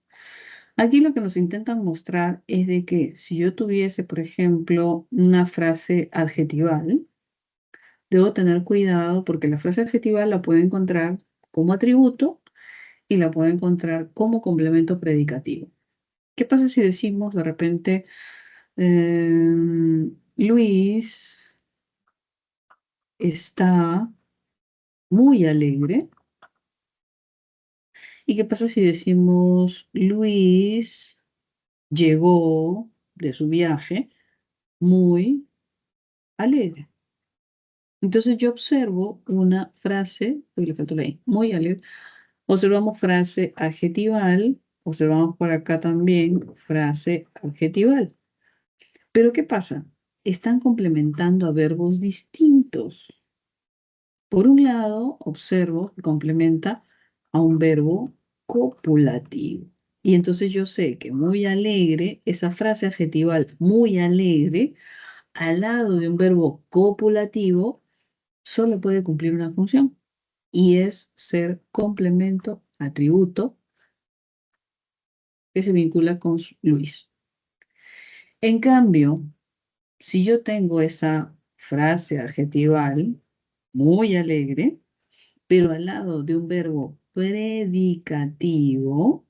Aquí lo que nos intentan mostrar es de que si yo tuviese, por ejemplo, una frase adjetival, debo tener cuidado porque la frase adjetival la puedo encontrar como atributo y la puedo encontrar como complemento predicativo. ¿Qué pasa si decimos de repente, Luis está muy alegre? ¿Y qué pasa si decimos, Luis llegó de su viaje muy alegre? Entonces yo observo una frase, uy, le faltó la I, muy alegre. Observamos frase adjetival, observamos por acá también frase adjetival. Pero ¿qué pasa? Están complementando a verbos distintos. Por un lado, observo que complementa a un verbo copulativo. Y entonces yo sé que muy alegre, esa frase adjetival muy alegre, al lado de un verbo copulativo, solo puede cumplir una función y es ser complemento, atributo, que se vincula con Luis. En cambio, si yo tengo esa frase adjetival muy alegre, pero al lado de un verbo predicativo,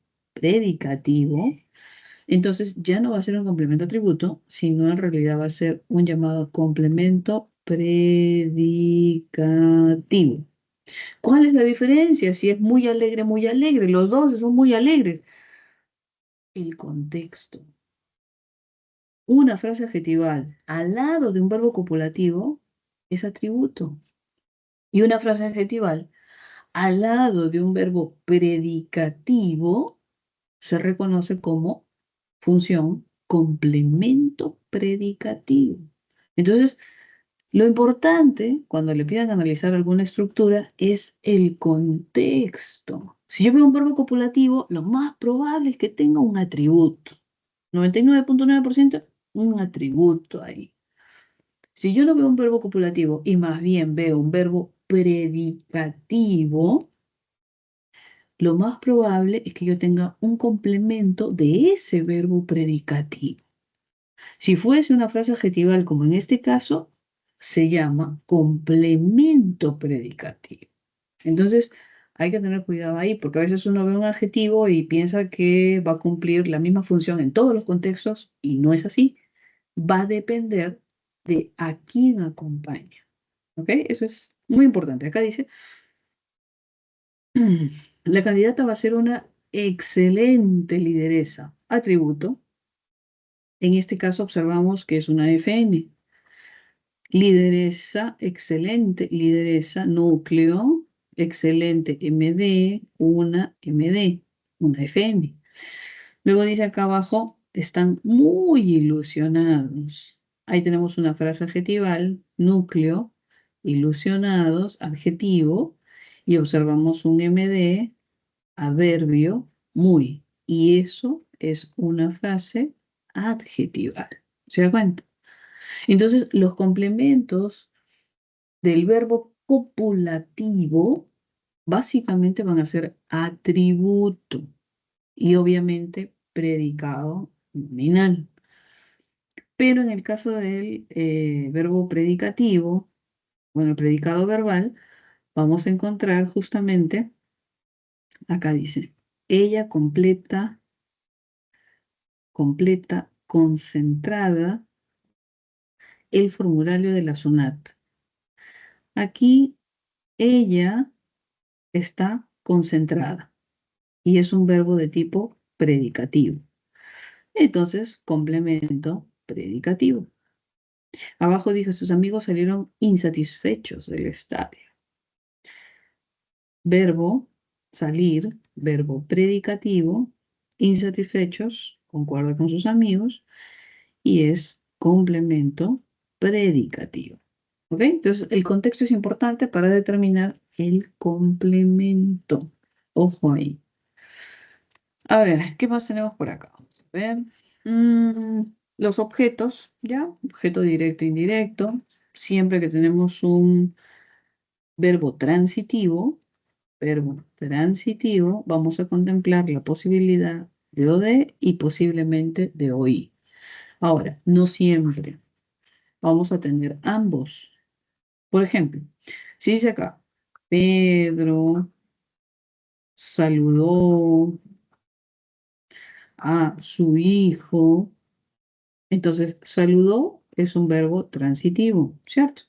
entonces ya no va a ser un complemento atributo, sino en realidad va a ser un llamado complemento predicativo. ¿Cuál es la diferencia? Si es muy alegre, los dos son muy alegres. El contexto. Una frase adjetival al lado de un verbo copulativo es atributo. Y una frase adjetival al lado de un verbo predicativo se reconoce como función complemento predicativo. Entonces, lo importante cuando le pidan analizar alguna estructura es el contexto. Si yo veo un verbo copulativo, lo más probable es que tenga un atributo. 99.9% un atributo ahí. Si yo no veo un verbo copulativo y más bien veo un verbo predicativo, lo más probable es que yo tenga un complemento de ese verbo predicativo. Si fuese una frase adjetival, como en este caso, se llama complemento predicativo. Entonces, hay que tener cuidado ahí, porque a veces uno ve un adjetivo y piensa que va a cumplir la misma función en todos los contextos, y no es así. Va a depender de a quién acompaña. ¿Ok? Eso es muy importante. Acá dice, la candidata va a ser una excelente lideresa. Atributo. En este caso observamos que es una FN. Lideresa, excelente, lideresa, núcleo, excelente, MD, una MD, una FN. Luego dice acá abajo, están muy ilusionados. Ahí tenemos una frase adjetival, núcleo, ilusionados, adjetivo, y observamos un MD, adverbio, muy. Y eso es una frase adjetival. ¿Se da cuenta? Entonces, los complementos del verbo copulativo básicamente van a ser atributo y obviamente predicado nominal. Pero en el caso del verbo predicativo, bueno, el predicado verbal, vamos a encontrar justamente, acá dice, ella completa, concentrada el formulario de la SUNAT. Aquí ella está concentrada y es un verbo de tipo predicativo. Entonces, complemento predicativo. Abajo dijo, sus amigos salieron insatisfechos del estadio. Verbo, salir, verbo predicativo, insatisfechos, concuerda con sus amigos, y es complemento predicativo. ¿Ok? Entonces, el contexto es importante para determinar el complemento. Ojo ahí. A ver, ¿qué más tenemos por acá? Vamos a ver. Los objetos, ¿ya? Objeto directo e indirecto. Siempre que tenemos un verbo transitivo, vamos a contemplar la posibilidad de OD y posiblemente de OI. Ahora, no siempre vamos a tener ambos. Por ejemplo, si dice acá, Pedro saludó a su hijo, entonces saludó es un verbo transitivo, ¿cierto?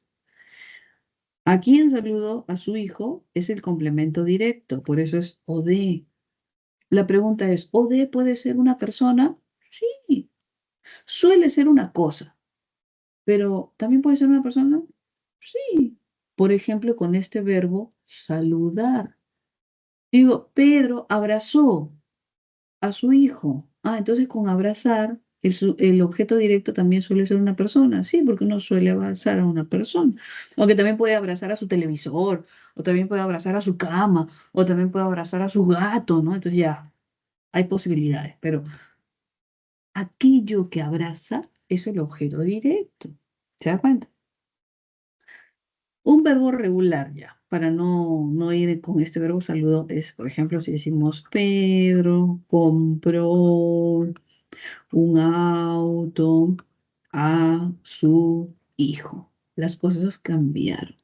A quien saludó a su hijo es el complemento directo, por eso es OD. La pregunta es, ¿OD puede ser una persona? Sí, suele ser una cosa, pero ¿también puede ser una persona? Sí. Por ejemplo, con este verbo saludar. Digo, Pedro abrazó a su hijo. Ah, entonces con abrazar el objeto directo también suele ser una persona, sí, porque uno suele abrazar a una persona. Aunque también puede abrazar a su televisor, o también puede abrazar a su cama, o también puede abrazar a su gato, ¿no? Entonces ya, hay posibilidades, pero aquello que abraza es el objeto directo. ¿Se da cuenta? Un verbo regular ya, para no ir con este verbo saludo, es, por ejemplo, si decimos Pedro compró un auto a su hijo. Las cosas cambiaron,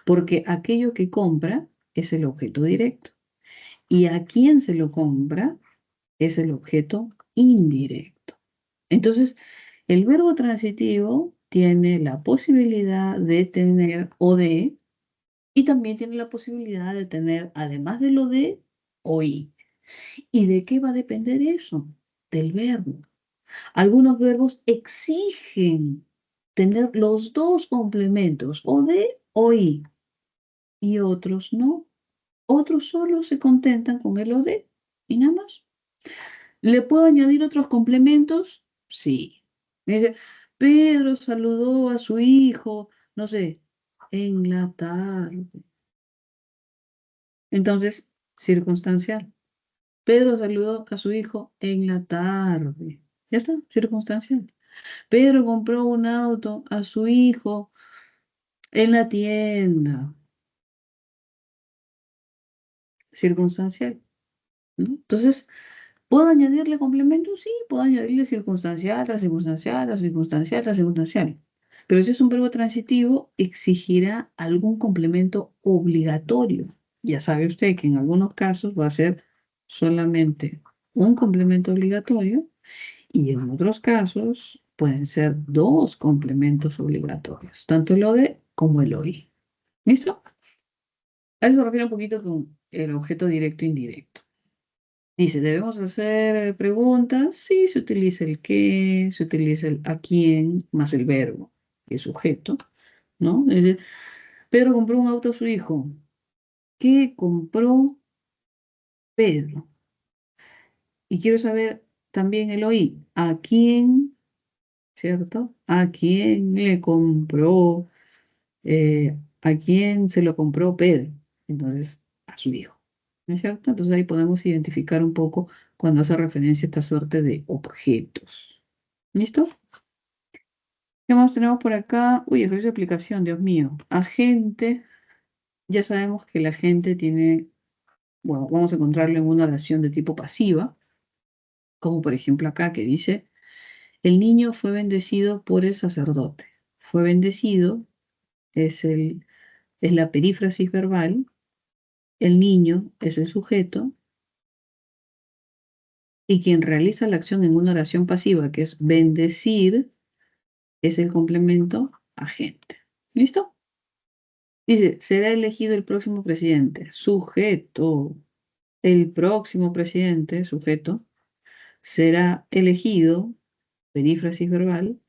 porque aquello que compra es el objeto directo y a quien se lo compra es el objeto indirecto. Entonces, el verbo transitivo tiene la posibilidad de tener o de, y también tiene la posibilidad de tener, además de lo de, o y. ¿Y de qué va a depender eso? Del verbo. Algunos verbos exigen tener los dos complementos, o de o y otros no. Otros solo se contentan con el o de y nada más. ¿Le puedo añadir otros complementos? Sí. Dice, Pedro saludó a su hijo, no sé, en la tarde. Entonces, circunstancial. Pedro saludó a su hijo en la tarde. Ya está, circunstancial. Pedro compró un auto a su hijo en la tienda. Circunstancial, ¿no? Entonces, ¿puedo añadirle complementos? Sí, puedo añadirle circunstancial tras circunstancial tras circunstancial tras circunstancial. Pero si es un verbo transitivo, exigirá algún complemento obligatorio. Ya sabe usted que en algunos casos va a ser solamente un complemento obligatorio y en otros casos pueden ser dos complementos obligatorios, tanto el ODE como el OI. ¿Listo? A eso se refiere un poquito con el objeto directo e indirecto. Dice, ¿debemos hacer preguntas? Sí, se utiliza el qué, se utiliza el a quién, más el verbo, el sujeto, ¿no? Es decir, Pedro compró un auto a su hijo. ¿Qué compró Pedro? Y quiero saber también el oí. ¿A quién, cierto? ¿A quién le compró? ¿A quién se lo compró Pedro? Entonces, a su hijo, ¿no es cierto? Entonces ahí podemos identificar un poco cuando hace referencia a esta suerte de objetos. ¿Listo? ¿Qué más tenemos por acá? Uy, ejercicio de aplicación, Dios mío. Agente, ya sabemos que el agente tiene, bueno, vamos a encontrarlo en una oración de tipo pasiva, como por ejemplo acá que dice, el niño fue bendecido por el sacerdote. Fue bendecido es la perífrasis verbal. El niño es el sujeto y quien realiza la acción en una oración pasiva, que es bendecir, es el complemento agente. ¿Listo? Dice, será elegido el próximo presidente. Sujeto. El próximo presidente, sujeto, será elegido, perífrasis verbal,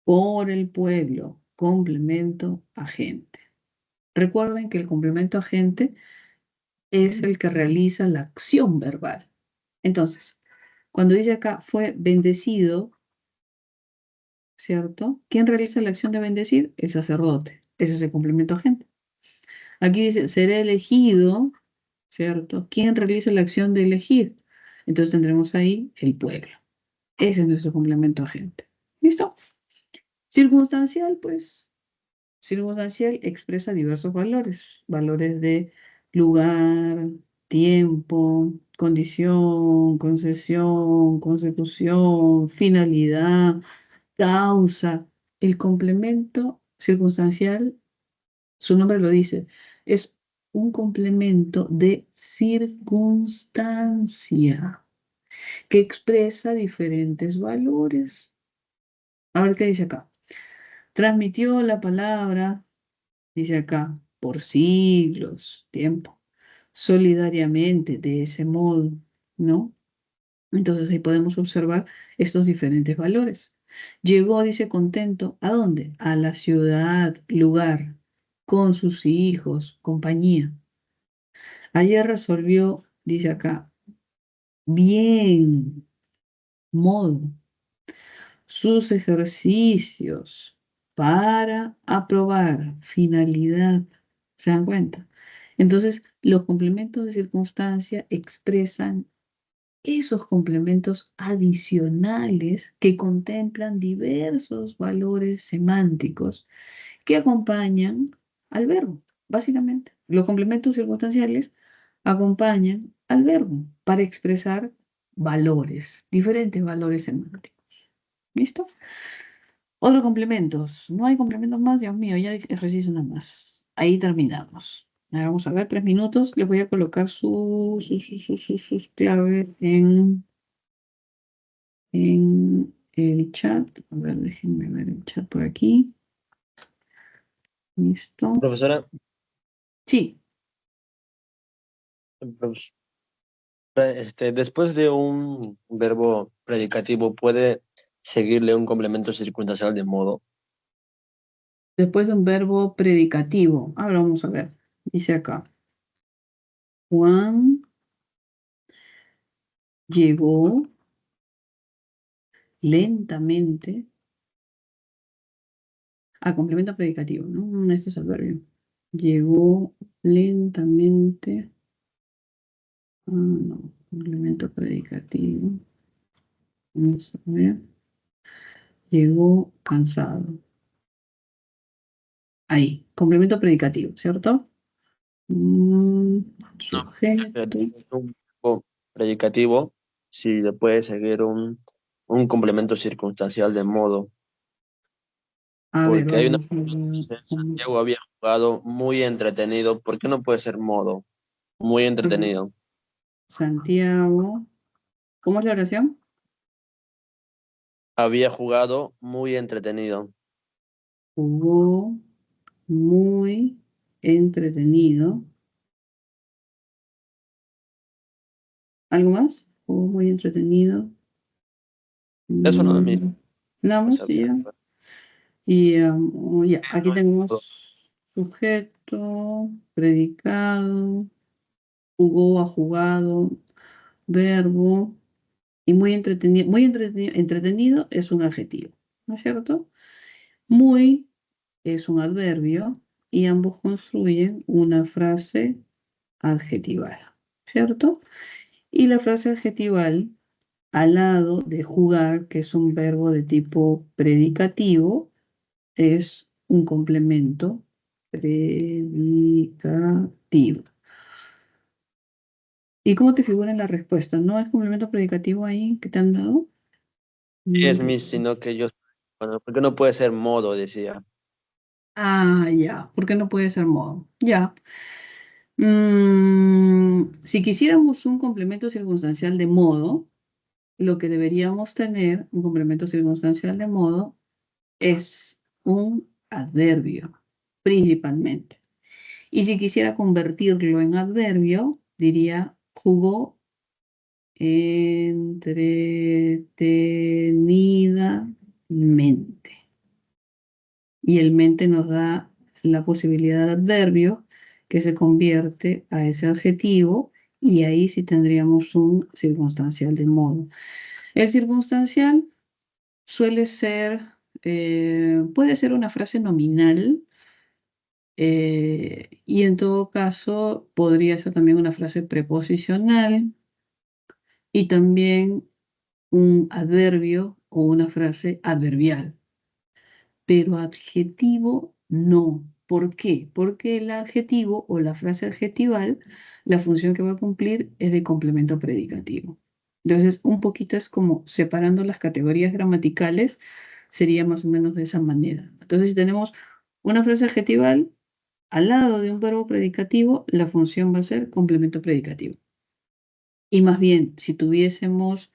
por el pueblo. Complemento agente. Recuerden que el complemento agente es el que realiza la acción verbal. Entonces, cuando dice acá fue bendecido, ¿cierto? ¿Quién realiza la acción de bendecir? El sacerdote. Ese es el complemento agente. Aquí dice será elegido, ¿cierto? ¿Quién realiza la acción de elegir? Entonces tendremos ahí el pueblo. Ese es nuestro complemento agente. ¿Listo? Circunstancial, pues, circunstancial expresa diversos valores. Valores de lugar, tiempo, condición, concesión, consecución, finalidad, causa. El complemento circunstancial, su nombre lo dice, es un complemento de circunstancia que expresa diferentes valores. A ver qué dice acá. Transmitió la palabra, dice acá, por siglos, tiempo, solidariamente, de ese modo, ¿no? Entonces ahí podemos observar estos diferentes valores. Llegó, dice, contento, ¿a dónde? A la ciudad, lugar, con sus hijos, compañía. Ayer resolvió, dice acá, bien, modo. sus ejercicios para aprobar, finalidad. ¿Se dan cuenta? Entonces, los complementos de circunstancia expresan esos complementos adicionales que contemplan diversos valores semánticos que acompañan al verbo, básicamente. Los complementos circunstanciales acompañan al verbo para expresar valores, diferentes valores semánticos. ¿Listo? Otros complementos. No hay complementos más, Dios mío, ya hay ejercicio nada más. Ahí terminamos. Ahora vamos a ver, 3 minutos. Les voy a colocar sus claves en el chat. A ver, déjenme ver el chat por aquí. Listo. Profesora, Sí, profes- después de un verbo predicativo, ¿puede seguirle un complemento circunstancial de modo? después de un verbo predicativo. Ahora vamos a ver. Dice acá. Juan llegó lentamente a complemento predicativo, ¿no? Este es el verbo. Llegó lentamente. Ah, no, complemento predicativo. Vamos a ver. Llegó cansado. Ahí, complemento predicativo, ¿cierto? Sujeto. Un verbo predicativo, si le puede seguir un complemento circunstancial de modo, A ver, porque hay una vamos a ver. dice, Santiago había jugado muy entretenido. ¿Por qué no puede ser modo? Muy entretenido. Santiago. ¿Cómo es la oración? Había jugado muy entretenido. Jugó muy entretenido. ¿Algo más? Jugó muy entretenido. Eso no, mira, Nada pues más, y había ya. jugado. Y ya, aquí No es modo. tenemos sujeto, predicado, jugó, ha jugado, verbo, y muy entretenido es un adjetivo, ¿no es cierto? Muy es un adverbio y ambos construyen una frase adjetival, ¿cierto? Y la frase adjetival, al lado de jugar, que es un verbo de tipo predicativo, es un complemento predicativo. ¿Y cómo te figura en la respuesta? ¿No hay complemento predicativo ahí que te han dado? Sí, es mi, sino que yo, bueno, ¿por qué no puede ser modo? Decía. Ah, ya. ¿Por qué no puede ser modo? Ya. Si quisiéramos un complemento circunstancial de modo, lo que deberíamos tener, un complemento circunstancial de modo, es un adverbio, principalmente. Y si quisiera convertirlo en adverbio, diría jugó entretenidamente. Y el mente nos da la posibilidad de adverbio que se convierte a ese adjetivo y ahí sí tendríamos un circunstancial de modo. El circunstancial suele ser, puede ser una frase nominal y en todo caso podría ser también una frase preposicional y también un adverbio o una frase adverbial, pero adjetivo no. ¿Por qué? Porque el adjetivo o la frase adjetival, la función que va a cumplir es de complemento predicativo. Entonces, un poquito es como separando las categorías gramaticales, sería más o menos de esa manera. Entonces, si tenemos una frase adjetival, al lado de un verbo predicativo, la función va a ser complemento predicativo. Y más bien, si tuviésemos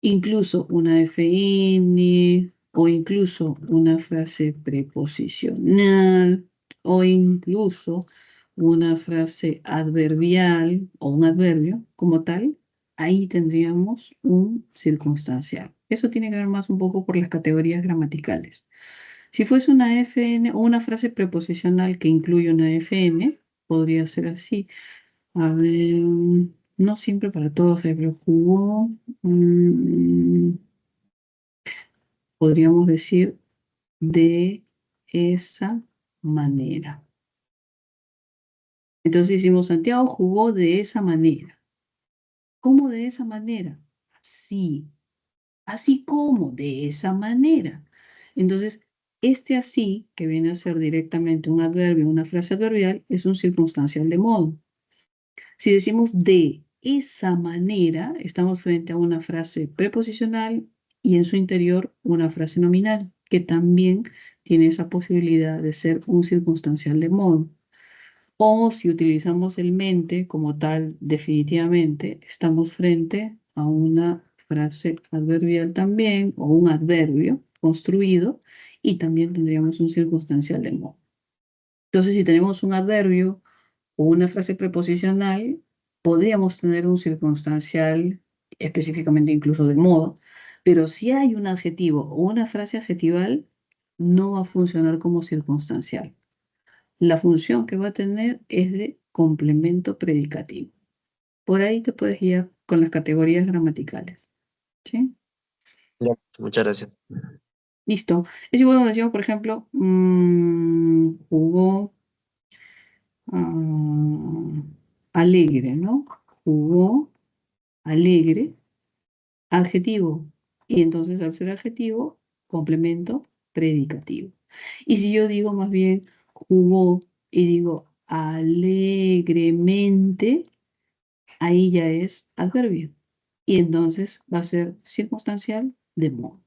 incluso una FN o incluso una frase preposicional o incluso una frase adverbial o un adverbio como tal, ahí tendríamos un circunstancial. Eso tiene que ver más un poco por las categorías gramaticales. Si fuese una FN o una frase preposicional que incluye una FN, podría ser así. A ver, no siempre para todos, pero jugó. podríamos decir de esa manera. Entonces decimos, Santiago jugó de esa manera. ¿Cómo de esa manera? Sí. Así como de esa manera. Entonces, este así, que viene a ser directamente un adverbio, una frase adverbial, es un circunstancial de modo. Si decimos de esa manera, estamos frente a una frase preposicional y en su interior una frase nominal, que también tiene esa posibilidad de ser un circunstancial de modo. O si utilizamos el mente como tal, definitivamente, estamos frente a una frase adverbial también, o un adverbio construido, y también tendríamos un circunstancial de modo. Entonces, si tenemos un adverbio o una frase preposicional, podríamos tener un circunstancial, específicamente incluso de modo, pero si hay un adjetivo o una frase adjetival, no va a funcionar como circunstancial. La función que va a tener es de complemento predicativo. Por ahí te puedes guiar con las categorías gramaticales. ¿Sí? Ya, muchas gracias. Listo. Es igual cuando decimos, por ejemplo, jugó alegre, ¿no? Jugó alegre, adjetivo. Y entonces al ser adjetivo, complemento predicativo. Y si yo digo más bien jugó y digo alegremente, ahí ya es adverbio. Y entonces va a ser circunstancial de modo.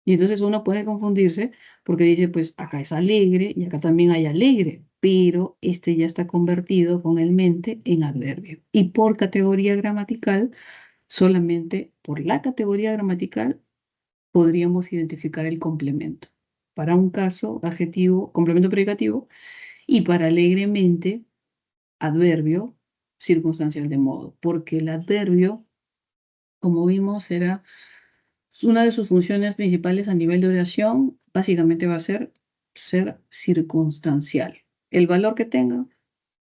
Y entonces uno puede confundirse porque dice, pues acá es alegre y acá también hay alegre, pero este ya está convertido con el mente en adverbio. Y por categoría gramatical, solamente por la categoría gramatical, podríamos identificar el complemento. Para un caso, adjetivo, complemento predicativo, y para alegremente, adverbio circunstancial de modo, porque el adverbio, como vimos, era una de sus funciones principales a nivel de oración, básicamente va a ser circunstancial. El valor que tenga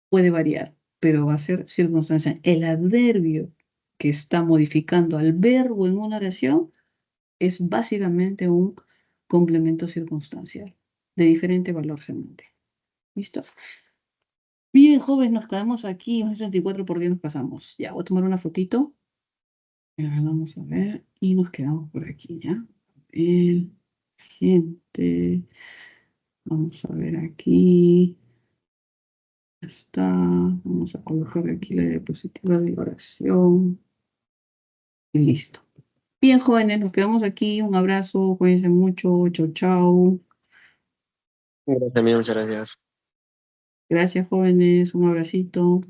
puede variar, pero va a ser circunstancial. El adverbio que está modificando al verbo en una oración es básicamente un complemento circunstancial de diferente valor semántico. ¿Listo? Bien, jóvenes, nos quedamos aquí, 34 por 10 nos pasamos. Ya, voy a tomar una fotito. Vamos a ver, y nos quedamos por aquí, ¿ya? Gente, vamos a ver aquí. Ya está. Vamos a colocar aquí la diapositiva de oración. Y listo. Bien, jóvenes, nos quedamos aquí. Un abrazo, cuídense mucho. Chau, chau. Gracias, amigo, muchas gracias. Gracias, jóvenes. Un abracito.